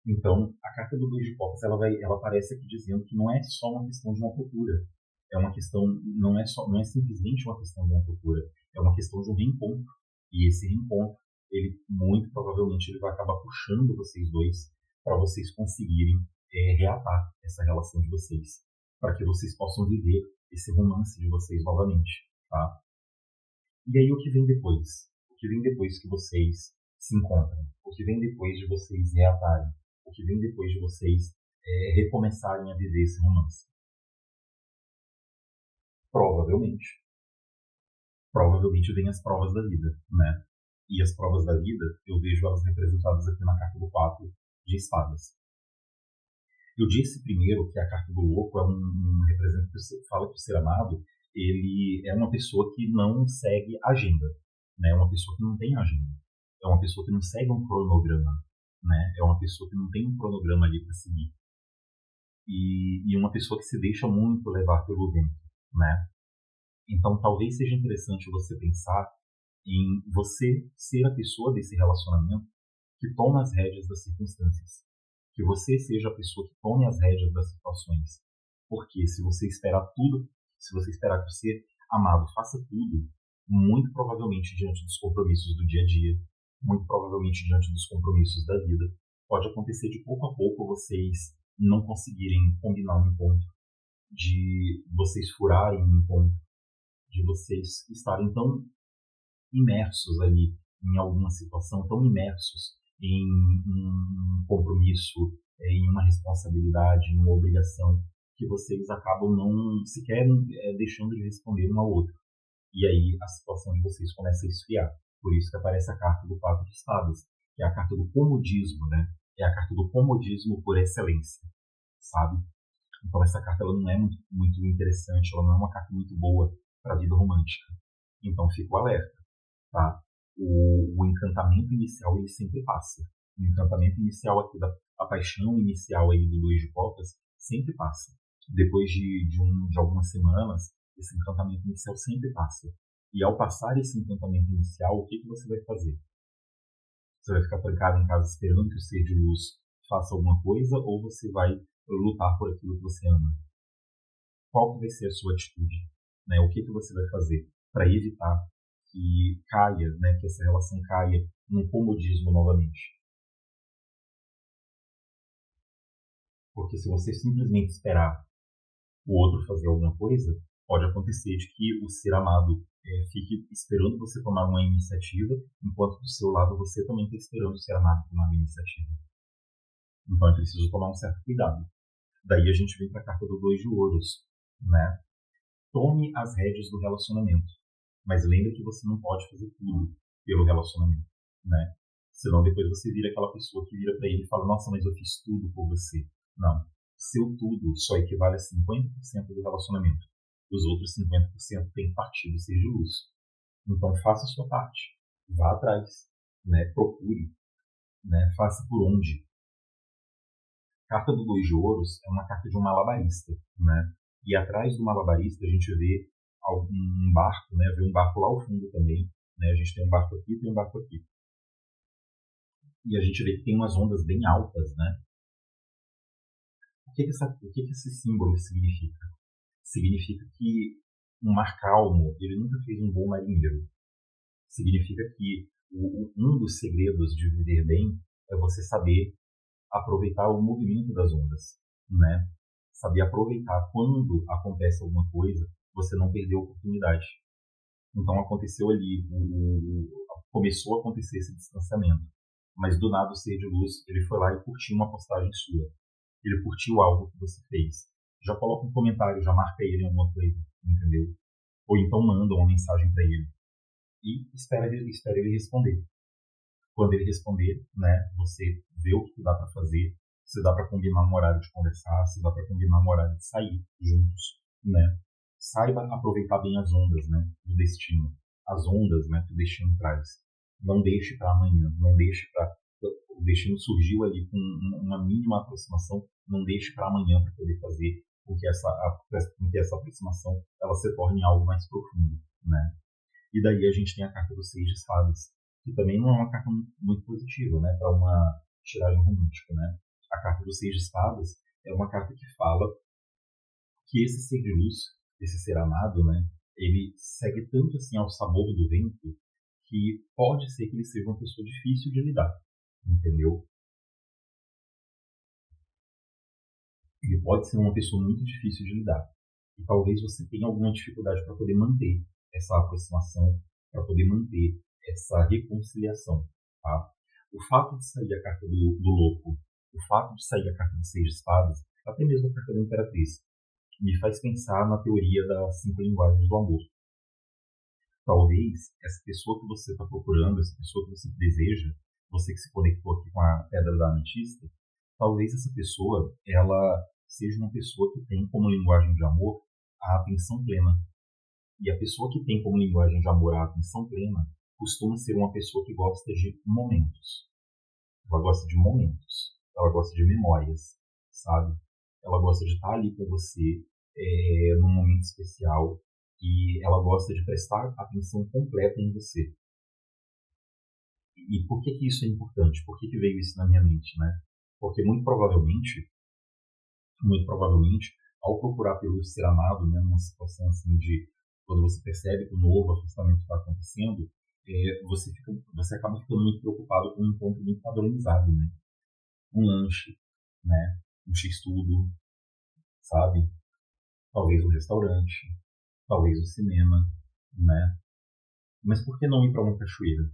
[SPEAKER 1] Então, a carta do Dois de Copas, ela aparece aqui dizendo que não é só uma questão de uma procura, é uma questão, não é simplesmente uma questão de uma procura, é uma questão de um reencontro. E esse reencontro, ele muito provavelmente ele vai acabar puxando vocês dois para vocês conseguirem reatar essa relação de vocês, para que vocês possam viver esse romance de vocês novamente, tá? E aí o que vem depois? O que vem depois que vocês se encontram? O que vem depois de vocês reatarem? O que vem depois de vocês recomeçarem a viver esse romance? Provavelmente. Provavelmente vem as provas da vida, né? E as provas da vida, eu vejo elas representadas aqui na carta do 4 de espadas. Eu disse primeiro que a carta do louco é um representante que fala que o ser amado, ele é uma pessoa que não segue agenda, né? É uma pessoa que não tem agenda. É uma pessoa que não segue um cronograma, né? É uma pessoa que não tem um cronograma ali para seguir. E uma pessoa que se deixa muito levar pelo vento, né? Então, talvez seja interessante você pensar em você ser a pessoa desse relacionamento que toma as rédeas das circunstâncias. Que você seja a pessoa que tome as rédeas das situações. Porque se você esperar tudo, se você esperar que o ser amado faça tudo, muito provavelmente diante dos compromissos do dia a dia, muito provavelmente diante dos compromissos da vida, pode acontecer de pouco a pouco vocês não conseguirem combinar um encontro, de vocês furarem um encontro, de vocês estarem tão imersos ali em alguma situação, tão imersos em um compromisso, em uma responsabilidade, em uma obrigação, que vocês acabam não sequer deixando de responder um ao outro. E aí a situação de vocês começa a esfriar. Por isso que aparece a carta do 4 de espadas, que é a carta do comodismo, né? É a carta do comodismo por excelência, sabe? Então essa carta ela não é muito interessante, ela não é uma carta muito boa para a vida romântica. Então fico alerta, tá? O encantamento inicial ele sempre passa. O encantamento inicial aqui a paixão inicial aí do Dois de Copas sempre passa. Depois de algumas semanas, esse encantamento inicial sempre passa. E ao passar esse encantamento inicial, o que você vai fazer? Você vai ficar trancado em casa esperando que o ser de luz faça alguma coisa ou você vai lutar por aquilo que você ama? Qual que vai ser a sua atitude? Né? O que você vai fazer para evitar que caia, né, que essa relação caia num comodismo novamente? Porque se você simplesmente esperar o outro fazer alguma coisa, pode acontecer de que o ser amado fique esperando você tomar uma iniciativa, enquanto do seu lado você também está esperando o ser amado tomar uma iniciativa. Então é preciso tomar um certo cuidado. Daí a gente vem para a carta do Dois de Ouros, né? Tome as rédeas do relacionamento, mas lembre que você não pode fazer tudo pelo relacionamento, né? Senão depois você vira aquela pessoa que vira para ele e fala: nossa, mas eu fiz tudo por você. Não. Seu tudo só equivale a 50% do relacionamento. Os outros 50% têm que partir do ser de luz. Então faça a sua parte. Vá atrás, né? Procure, né? Faça por onde. A carta do Dois de Ouros é uma carta de um malabarista, né? E atrás do malabarista a gente vê um barco, né? Vê um barco lá ao fundo também, né? A gente tem um barco aqui e tem um barco aqui. E a gente vê que tem umas ondas bem altas, né? O que esse símbolo significa? Significa que um mar calmo, ele nunca fez um bom marinheiro. Significa que um dos segredos de viver bem é você saber aproveitar o movimento das ondas, né? Saber aproveitar quando acontece alguma coisa, você não perder a oportunidade. Então aconteceu ali, começou a acontecer esse distanciamento, mas do nada o ser de luz, ele foi lá e curtiu uma postagem sua. Ele curtiu algo que você fez. Já coloca um comentário, já marca ele em alguma coisa, entendeu? Ou então manda uma mensagem para ele e espera ele responder. Quando ele responder, né, você vê o que dá para fazer, se dá para combinar um horário de conversar, se dá para combinar um horário de sair juntos, né? Saiba aproveitar bem as ondas, né, do destino. As ondas, né, que o destino traz. Não deixe para amanhã, não deixe para... O destino surgiu ali com uma mínima aproximação, não deixe para amanhã para poder fazer com que essa aproximação ela se torne algo mais profundo, né? E daí a gente tem a carta dos Seis de Espadas, que também não é uma carta muito positiva, né, para uma tiragem romântica, né? A carta dos Seis de Espadas é uma carta que fala que esse ser de luz, esse ser amado, né, ele segue tanto assim ao sabor do vento que pode ser que ele seja uma pessoa difícil de lidar, entendeu? Ele pode ser uma pessoa muito difícil de lidar. E talvez você tenha alguma dificuldade para poder manter essa aproximação, para poder manter essa reconciliação, tá? O fato de sair a carta do louco, o fato de sair a carta de Seis de Espadas, até mesmo a carta da Imperatriz, me faz pensar na teoria das 5 linguagens do amor. Talvez essa pessoa que você está procurando, essa pessoa que você deseja, você que se conectou aqui com a Pedra da Ametista, talvez essa pessoa, ela seja uma pessoa que tem como linguagem de amor a atenção plena. E a pessoa que tem como linguagem de amor a atenção plena costuma ser uma pessoa que gosta de momentos. Ela gosta de momentos. Ela gosta de memórias, sabe? Ela gosta de estar ali com você num momento especial e ela gosta de prestar atenção completa em você. E por que isso é importante? Por que veio isso na minha mente, né? Porque muito provavelmente, ao procurar pelo ser amado, né, numa situação assim de quando você percebe que o novo afastamento está acontecendo, você acaba ficando muito preocupado com um ponto muito padronizado, né? Um lanche, né? Um x-tudo, sabe? Talvez um restaurante, talvez um cinema, né? Mas por que não ir para uma cachoeira?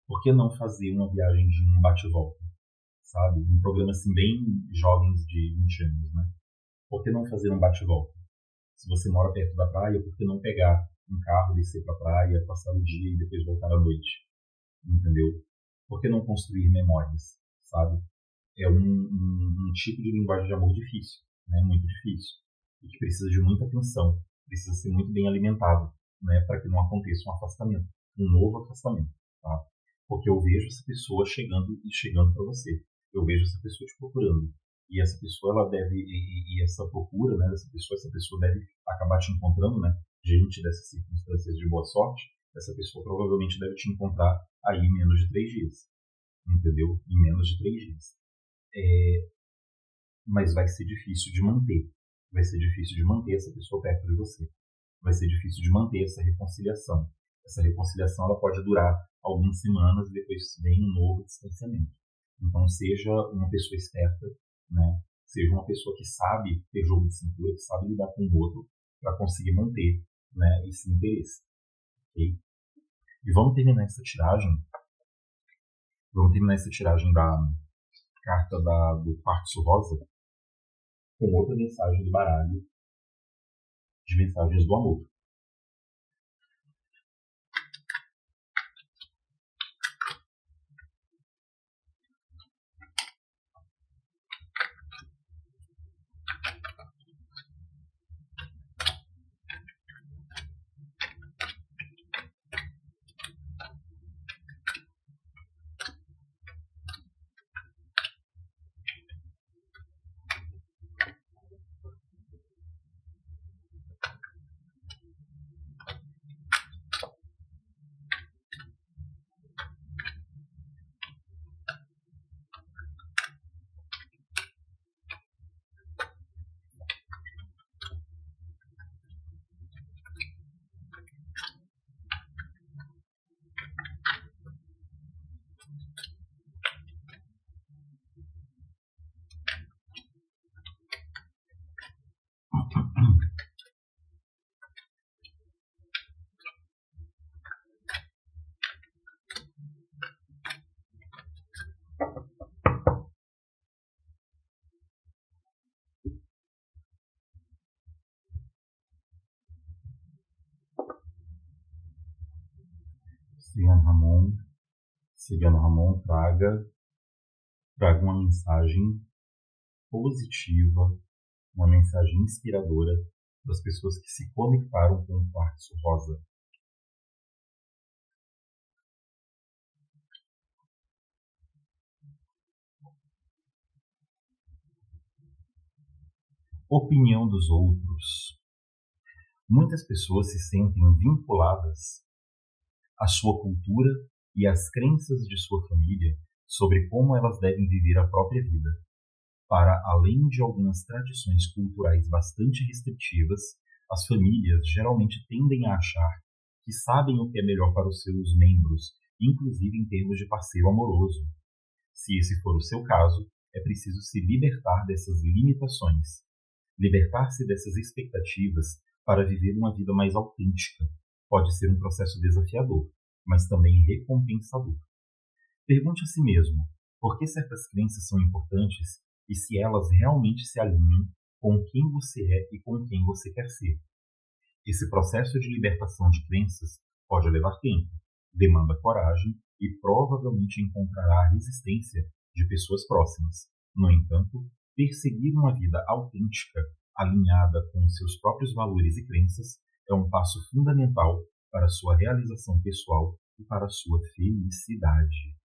[SPEAKER 1] Por que não fazer uma viagem de um bate-volta, sabe? Um programa assim bem jovens de 20 anos, né? Por que não fazer um bate-volta? Se você mora perto da praia, por que não pegar um carro, descer para a praia, passar o dia e depois voltar à noite? Entendeu? Por que não construir memórias, sabe? É um tipo de linguagem de amor difícil, né? Muito difícil. E que precisa de muita atenção, precisa ser muito bem alimentado, né? Para que não aconteça um afastamento, um novo afastamento, tá? Porque eu vejo essa pessoa chegando para você. Eu vejo essa pessoa te procurando. E essa pessoa, ela deve, e essa procura, né, essa pessoa deve acabar te encontrando, né, diante dessas circunstâncias de boa sorte, essa pessoa provavelmente deve te encontrar aí em menos de 3 dias, entendeu? Em menos de 3 dias. Mas vai ser difícil de manter. Vai ser difícil de manter essa pessoa perto de você. Vai ser difícil de manter essa reconciliação. Essa reconciliação ela pode durar algumas semanas e depois vem um novo distanciamento. Então seja uma pessoa esperta, né? Seja uma pessoa que sabe ter jogo de cintura, que sabe lidar com o outro para conseguir manter, né, esse interesse. Okay? E vamos terminar essa tiragem. Da carta do Quartzo Rosa com outra mensagem do baralho de mensagens do amor. Sian Ramon, Cigano Ramon, traga uma mensagem positiva, uma mensagem inspiradora para as pessoas que se conectaram com o quartzo rosa. Opinião dos outros. Muitas pessoas se sentem vinculadas à sua cultura e às crenças de sua família sobre como elas devem viver a própria vida. Para além de algumas tradições culturais bastante restritivas, as famílias geralmente tendem a achar que sabem o que é melhor para os seus membros, inclusive em termos de parceiro amoroso. Se esse for o seu caso, é preciso se libertar dessas limitações, libertar-se dessas expectativas para viver uma vida mais autêntica. Pode ser um processo desafiador, mas também recompensador. Pergunte a si mesmo por que certas crenças são importantes e se elas realmente se alinham com quem você é e com quem você quer ser. Esse processo de libertação de crenças pode levar tempo, demanda coragem e provavelmente encontrará a resistência de pessoas próximas. No entanto, perseguir uma vida autêntica, alinhada com seus próprios valores e crenças, é um passo fundamental para a sua realização pessoal e para a sua felicidade.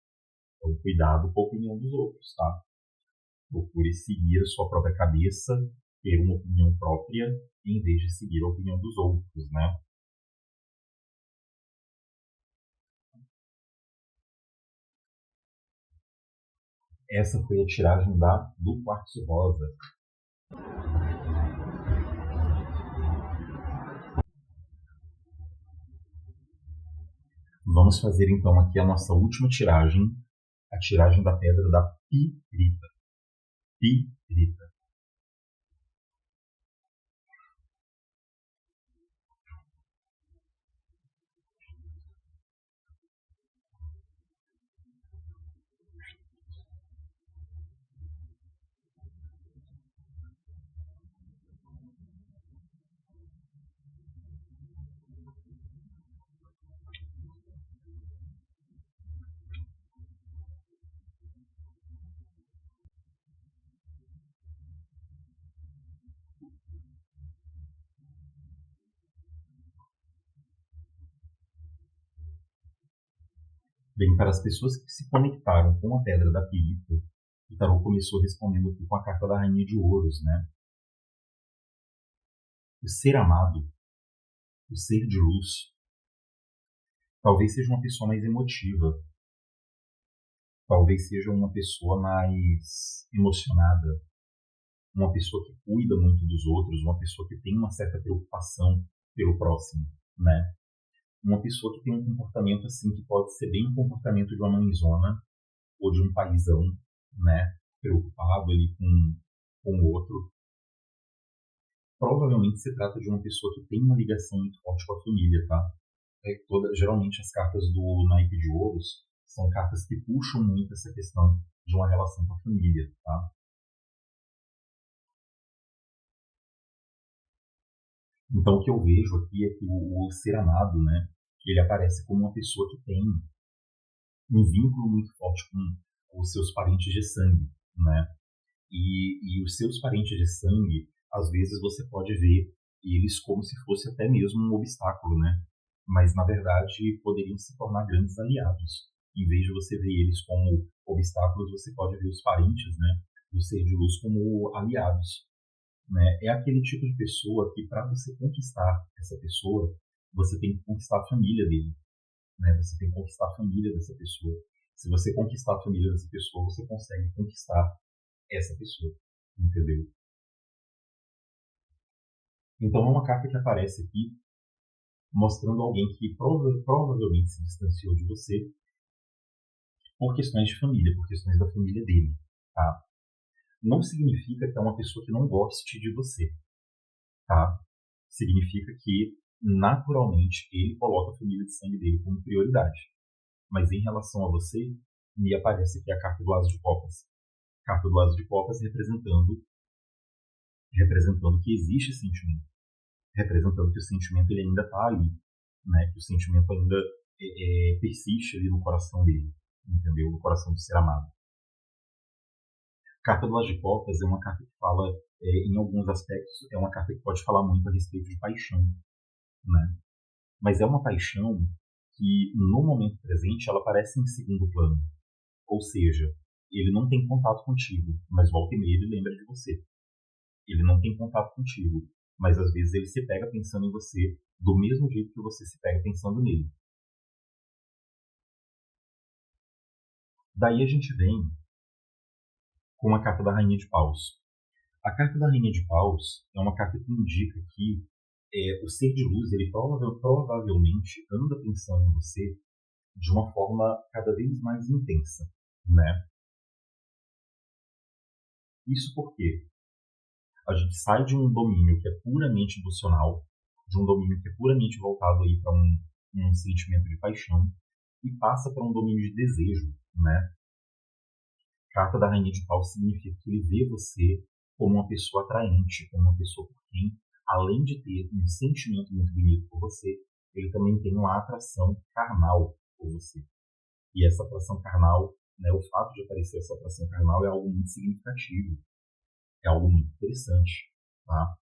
[SPEAKER 1] Então, cuidado com a opinião dos outros, tá? Procure seguir a sua própria cabeça, ter uma opinião própria, em vez de seguir a opinião dos outros, né? Essa foi a tiragem do quartzo rosa. Vamos fazer então aqui a nossa última tiragem, a tiragem da pedra da pirita. Pirita. Bem, para as pessoas que se conectaram com a pedra da pirita, o tarô começou respondendo aqui com a carta da Rainha de Ouros, né? O ser amado, o ser de luz, talvez seja uma pessoa mais emotiva, talvez seja uma pessoa mais emocionada, uma pessoa que cuida muito dos outros, uma pessoa que tem uma certa preocupação pelo próximo, né? Uma pessoa que tem um comportamento assim que pode ser bem o comportamento de uma mãezona ou de um paizão, né? Preocupado ali com o outro. Provavelmente se trata de uma pessoa que tem uma ligação muito forte com a família, tá? Geralmente as cartas do naipe de ouros são cartas que puxam muito essa questão de uma relação com a família, tá? Então, o que eu vejo aqui é que o ser amado, né, ele aparece como uma pessoa que tem um vínculo muito forte com os seus parentes de sangue, né? E os seus parentes de sangue, às vezes você pode ver eles como se fosse até mesmo um obstáculo, né? Mas, na verdade, poderiam se tornar grandes aliados. Em vez de você ver eles como obstáculos, você pode ver os parentes, né, do ser de luz como aliados, né? É aquele tipo de pessoa que, para você conquistar essa pessoa, você tem que conquistar a família dele, né? Você tem que conquistar a família dessa pessoa. Se você conquistar a família dessa pessoa, você consegue conquistar essa pessoa, entendeu? Então é uma carta que aparece aqui mostrando alguém que provavelmente se distanciou de você por questões de família, por questões da família dele, tá? Não significa que é uma pessoa que não goste de você, tá? Significa que, naturalmente, ele coloca a família de sangue dele como prioridade. Mas em relação a você, me aparece aqui a carta do Asa de Copas. Carta do Asa de Copas representando que existe sentimento, representando que o sentimento ele ainda está ali, né? Que o sentimento ainda persiste ali no coração dele. entendeu? No coração do ser amado. A carta do As de Copas é uma carta que fala, em alguns aspectos, é uma carta que pode falar muito a respeito de paixão, né? Mas é uma paixão que, no momento presente, ela aparece em segundo plano. Ou seja, ele não tem contato contigo, mas volta e meia ele lembra de você. Ele não tem contato contigo, mas às vezes ele se pega pensando em você do mesmo jeito que você se pega pensando nele. Daí a gente vem com a carta da Rainha de Paus. A carta da Rainha de Paus é uma carta que indica que o ser de luz, ele provavelmente anda pensando em você de uma forma cada vez mais intensa, né? Isso porque a gente sai de um domínio que é puramente emocional, de um domínio que é puramente voltado aí para um sentimento de paixão, e passa para um domínio de desejo, né? A carta da Rainha de Paus significa que ele vê você como uma pessoa atraente, como uma pessoa por quem, além de ter um sentimento muito bonito por você, ele também tem uma atração carnal por você. E essa atração carnal, né, o fato de aparecer essa atração carnal é algo muito significativo, é algo muito interessante, tá?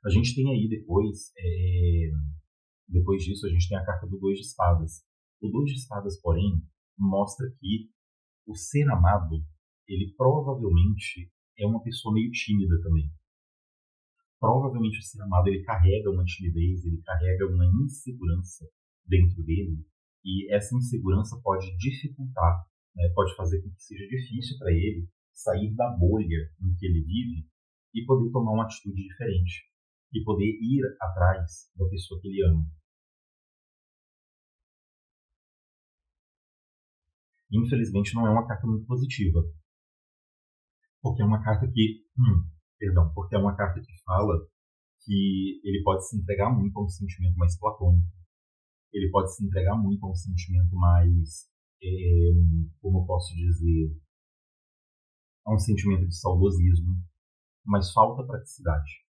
[SPEAKER 1] A gente tem aí depois disso, a gente tem a carta do Dois de Espadas. O Dois de Espadas, porém, mostra que o ser amado, ele provavelmente é uma pessoa meio tímida também. Provavelmente o ser amado, ele carrega uma timidez, ele carrega uma insegurança dentro dele, e essa insegurança pode dificultar, né, pode fazer com que seja difícil para ele sair da bolha em que ele vive e poder tomar uma atitude diferente, e poder ir atrás da pessoa que ele ama. Infelizmente, não é uma carta muito positiva, porque é uma carta porque é uma carta que fala que ele pode se entregar muito a um sentimento mais platônico, ele pode se entregar muito a um sentimento mais, como eu posso dizer, a um sentimento de saudosismo, mas falta praticidade.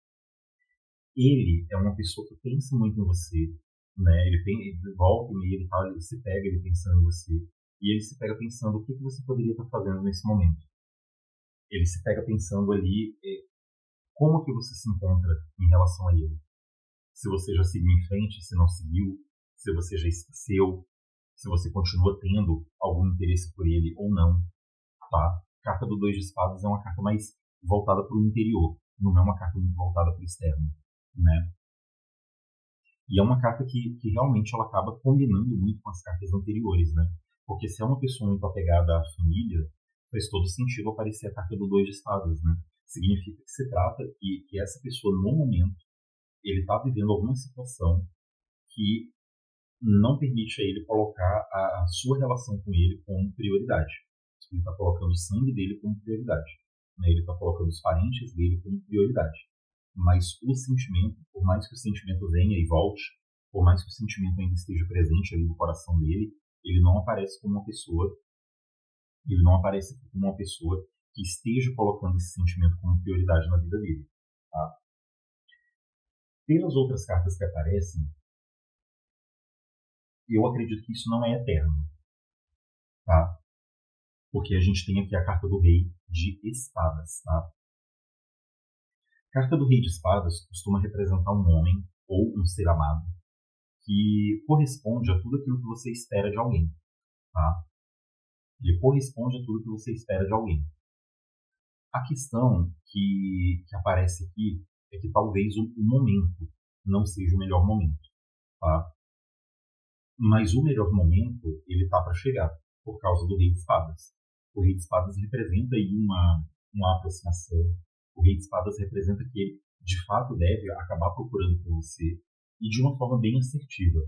[SPEAKER 1] Ele é uma pessoa que pensa muito em você, né? Ele volta e meia, ele se pega ele pensando em você, e ele se pega pensando o que você poderia estar fazendo nesse momento. Ele se pega pensando ali como que você se encontra em relação a ele. Se você já seguiu em frente, se não seguiu, se você já esqueceu, se você continua tendo algum interesse por ele ou não, tá? A carta do Dois de Espadas é uma carta mais voltada para o interior, não é uma carta muito voltada para o externo, né? E é uma carta que realmente ela acaba combinando muito com as cartas anteriores, né? Porque se é uma pessoa muito apegada à família, faz todo sentido aparecer a carta do Dois de Espadas, né? Significa que se trata que essa pessoa, no momento, ele está vivendo alguma situação que não permite a ele colocar a sua relação com ele como prioridade. Ele está colocando o sangue dele como prioridade, né? Ele está colocando os parentes dele como prioridade. Mas o sentimento, por mais que o sentimento venha e volte, por mais que o sentimento ainda esteja presente ali no coração dele, ele não aparece como uma pessoa, ele não aparece como uma pessoa que esteja colocando esse sentimento como prioridade na vida dele. Tá? Pelas outras cartas que aparecem, eu acredito que isso não é eterno, tá? Porque a gente tem aqui a carta do Rei de Espadas, tá? A carta do Rei de Espadas costuma representar um homem ou um ser amado que corresponde a tudo aquilo que você espera de alguém, tá? Ele corresponde a tudo que você espera de alguém. A questão que aparece aqui é que talvez o momento não seja o melhor momento, tá? Mas o melhor momento, ele está para chegar, por causa do Rei de Espadas. O Rei de Espadas representa aí uma aproximação. O Rei de Espadas representa que ele, de fato, deve acabar procurando por você e de uma forma bem assertiva.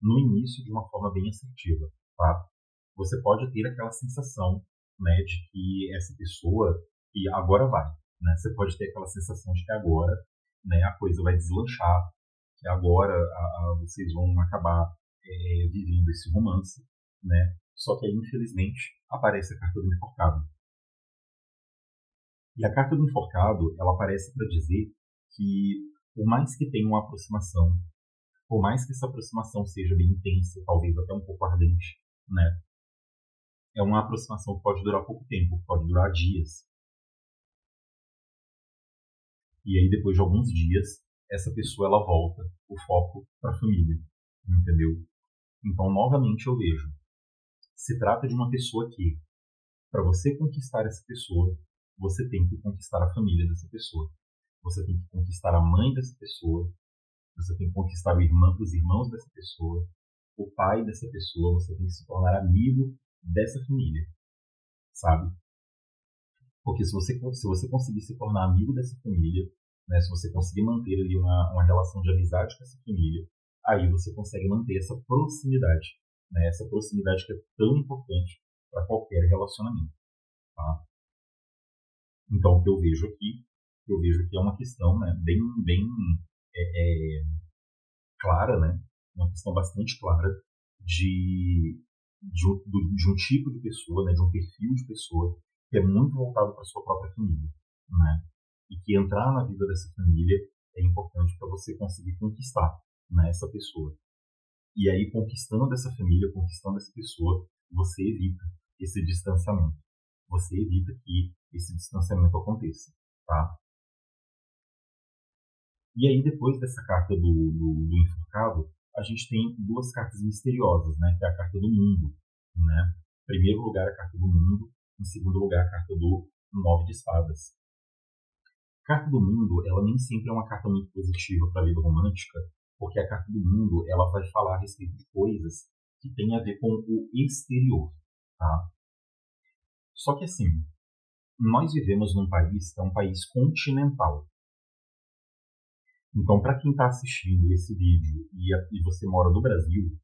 [SPEAKER 1] No início, de uma forma bem assertiva, tá? Você pode ter aquela sensação, né, de que essa pessoa, que agora vai, né? Você pode ter aquela sensação de que agora, né, a coisa vai deslanchar, que agora vocês vão acabar vivendo esse romance, né? Só que aí, infelizmente, aparece a carta do enforcado. E a carta do enforcado, ela aparece para dizer que, por mais que tenha uma aproximação, por mais que essa aproximação seja bem intensa, talvez até um pouco ardente, né? é uma aproximação que pode durar pouco tempo, pode durar dias. E aí, depois de alguns dias, essa pessoa ela volta o foco para a família, entendeu? Então, novamente, eu vejo. Se trata de uma pessoa que, para você conquistar essa pessoa, você tem que conquistar a família dessa pessoa. Você tem que conquistar a mãe dessa pessoa. Você tem que conquistar os irmãos dessa pessoa, o pai dessa pessoa. Você tem que se tornar amigo dessa família, sabe? Porque se você conseguir se tornar amigo dessa família, né, se você conseguir manter ali uma relação de amizade com essa família, aí você consegue manter essa proximidade, né, essa proximidade que é tão importante para qualquer relacionamento. Tá? Então, o que eu vejo aqui é uma questão, né, bem é, clara, né, uma questão bastante clara de um tipo de pessoa, né, de um perfil de pessoa que é muito voltado para sua própria família, né, e que entrar na vida dessa família é importante para você conseguir conquistar, né, essa pessoa. E aí, conquistando essa família, conquistando essa pessoa, você evita esse distanciamento. Você evita que esse distanciamento aconteça, tá? E aí, depois dessa carta do enforcado, a gente tem duas cartas misteriosas, né? Que é a carta do mundo, né? Em primeiro lugar, a carta do mundo. Em segundo lugar, a carta do 9 de espadas. A carta do mundo, ela nem sempre é uma carta muito positiva para a vida romântica, porque a carta do mundo, ela vai falar a respeito de coisas que têm a ver com o exterior, tá? Só que assim, nós vivemos num país que é um país continental. Então, para quem está assistindo esse vídeo e você mora no Brasil,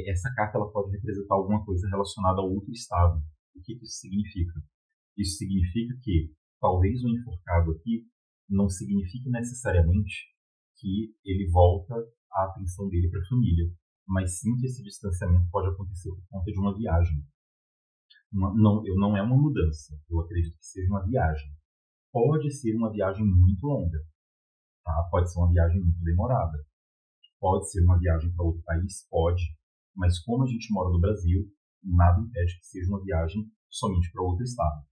[SPEAKER 1] essa carta ela pode representar alguma coisa relacionada a outro estado. O que isso significa? Isso significa que talvez o enforcado aqui não signifique necessariamente que ele volta a atenção dele para a família, mas sim que esse distanciamento pode acontecer por conta de uma viagem. Não é uma mudança, eu acredito que seja uma viagem. Pode ser uma viagem muito longa, tá? Pode ser uma viagem muito demorada, pode ser uma viagem para outro país, pode, mas como a gente mora no Brasil, nada impede que seja uma viagem somente para outro estado.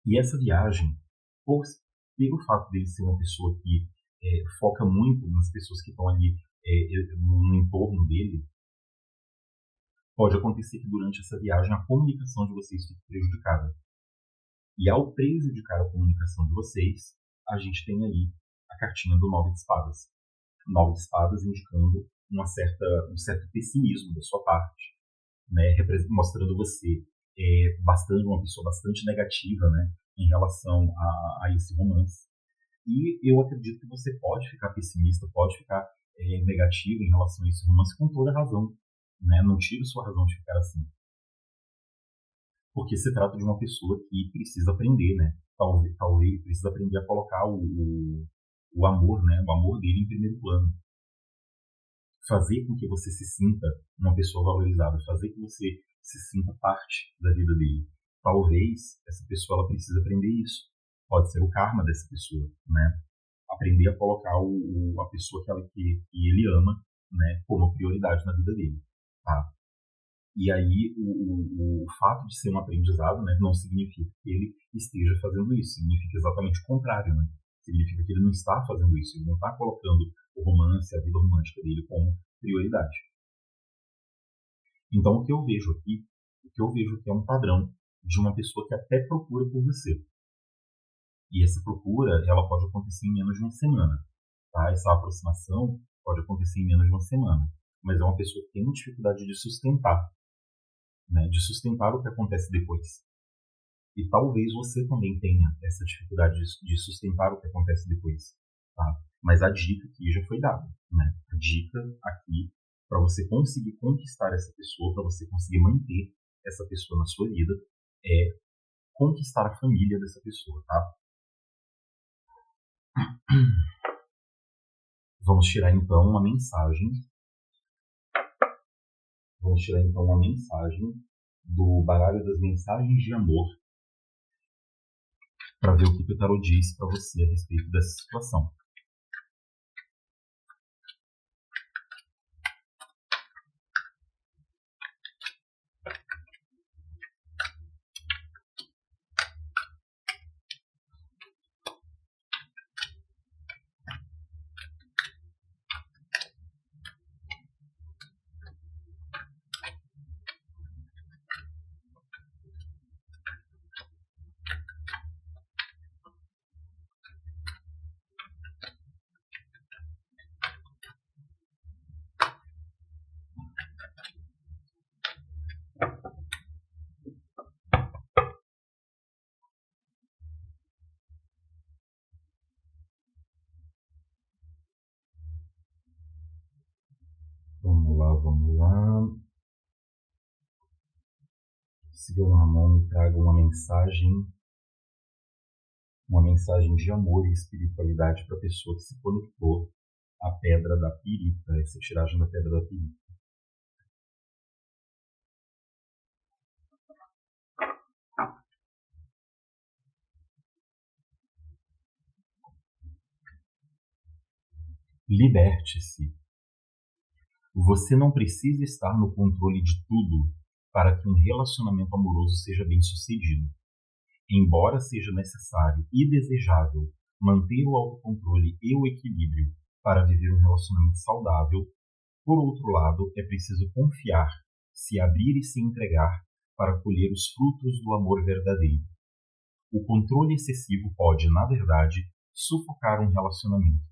[SPEAKER 1] E essa viagem, pelo fato dele ser uma pessoa que foca muito nas pessoas que estão ali no entorno dele, pode acontecer que durante essa viagem a comunicação de vocês fique prejudicada. E ao prejudicar a comunicação de vocês, a gente tem aí a cartinha do 9 de espadas. 9 de espadas indicando um certo pessimismo da sua parte, né, mostrando você uma pessoa bastante negativa, né, em relação a esse romance. E eu acredito que você pode ficar pessimista, pode ficar negativo em relação a esse romance com toda razão. Né? Não tire sua razão de ficar assim. Porque se trata de uma pessoa que precisa aprender, né? Talvez precisa aprender a colocar o amor, né? O amor dele em primeiro plano. Fazer com que você se sinta uma pessoa valorizada, fazer com que você se sinta parte da vida dele. Talvez essa pessoa ela precise aprender isso. Pode ser o karma dessa pessoa, né? Aprender a colocar a pessoa que ele ama, né, como prioridade na vida dele. Tá? E aí, o fato de ser um aprendizado, né, não significa que ele esteja fazendo isso. Significa exatamente o contrário. Né? Significa que ele não está fazendo isso. Ele não está colocando o romance, a vida romântica dele como prioridade. Então, o que eu vejo aqui é um padrão de uma pessoa que até procura por você. E essa procura, ela pode acontecer em menos de uma semana. Tá? Essa aproximação pode acontecer em menos de uma semana. Mas é uma pessoa que tem uma dificuldade de sustentar. Né? De sustentar o que acontece depois. E talvez você também tenha essa dificuldade de sustentar o que acontece depois. Tá? Mas a dica aqui já foi dada. Né? A dica aqui, para você conseguir conquistar essa pessoa, para você conseguir manter essa pessoa na sua vida, é conquistar a família dessa pessoa. Tá? Vamos tirar então uma mensagem. Vamos tirar então uma mensagem do baralho das mensagens de amor para ver o que o tarot diz para você a respeito dessa situação. vamos lá. Cigano Ramon me traga uma mensagem de amor e espiritualidade para a pessoa que se conectou à Pedra da Pirita, essa tiragem da Pedra da Pirita. Liberte-se. Você não precisa estar no controle de tudo para que um relacionamento amoroso seja bem-sucedido. Embora seja necessário e desejável manter o autocontrole e o equilíbrio para viver um relacionamento saudável, por outro lado, é preciso confiar, se abrir e se entregar para colher os frutos do amor verdadeiro. O controle excessivo pode, na verdade, sufocar um relacionamento.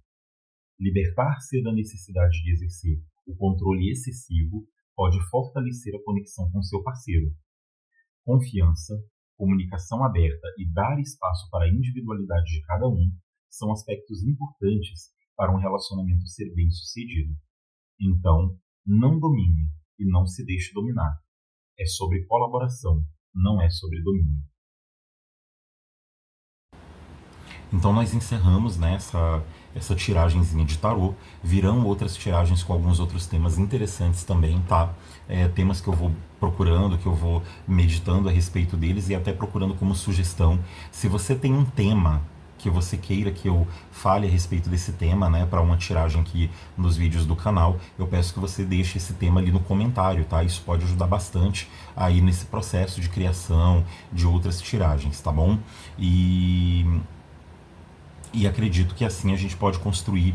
[SPEAKER 1] Libertar-se da necessidade de exercer o controle excessivo pode fortalecer a conexão com seu parceiro. Confiança, comunicação aberta e dar espaço para a individualidade de cada um são aspectos importantes para um relacionamento ser bem-sucedido. Então, não domine e não se deixe dominar. É sobre colaboração, não é sobre domínio. Então nós encerramos, né, essa tiragenzinha de tarô. Virão outras tiragens com alguns outros temas interessantes também, tá? Temas que eu vou procurando, que eu vou meditando a respeito deles e até procurando como sugestão. Se você tem um tema que você queira que eu fale a respeito desse tema, né, para uma tiragem aqui nos vídeos do canal, eu peço que você deixe esse tema ali no comentário, tá? Isso pode ajudar bastante aí nesse processo de criação de outras tiragens, tá bom? E acredito que assim a gente pode construir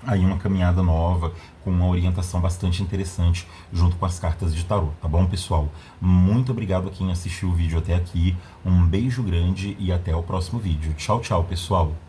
[SPEAKER 1] aí uma caminhada nova, com uma orientação bastante interessante, junto com as cartas de tarô, tá bom, pessoal? Muito obrigado a quem assistiu o vídeo até aqui, um beijo grande e até o próximo vídeo. Tchau, tchau, pessoal!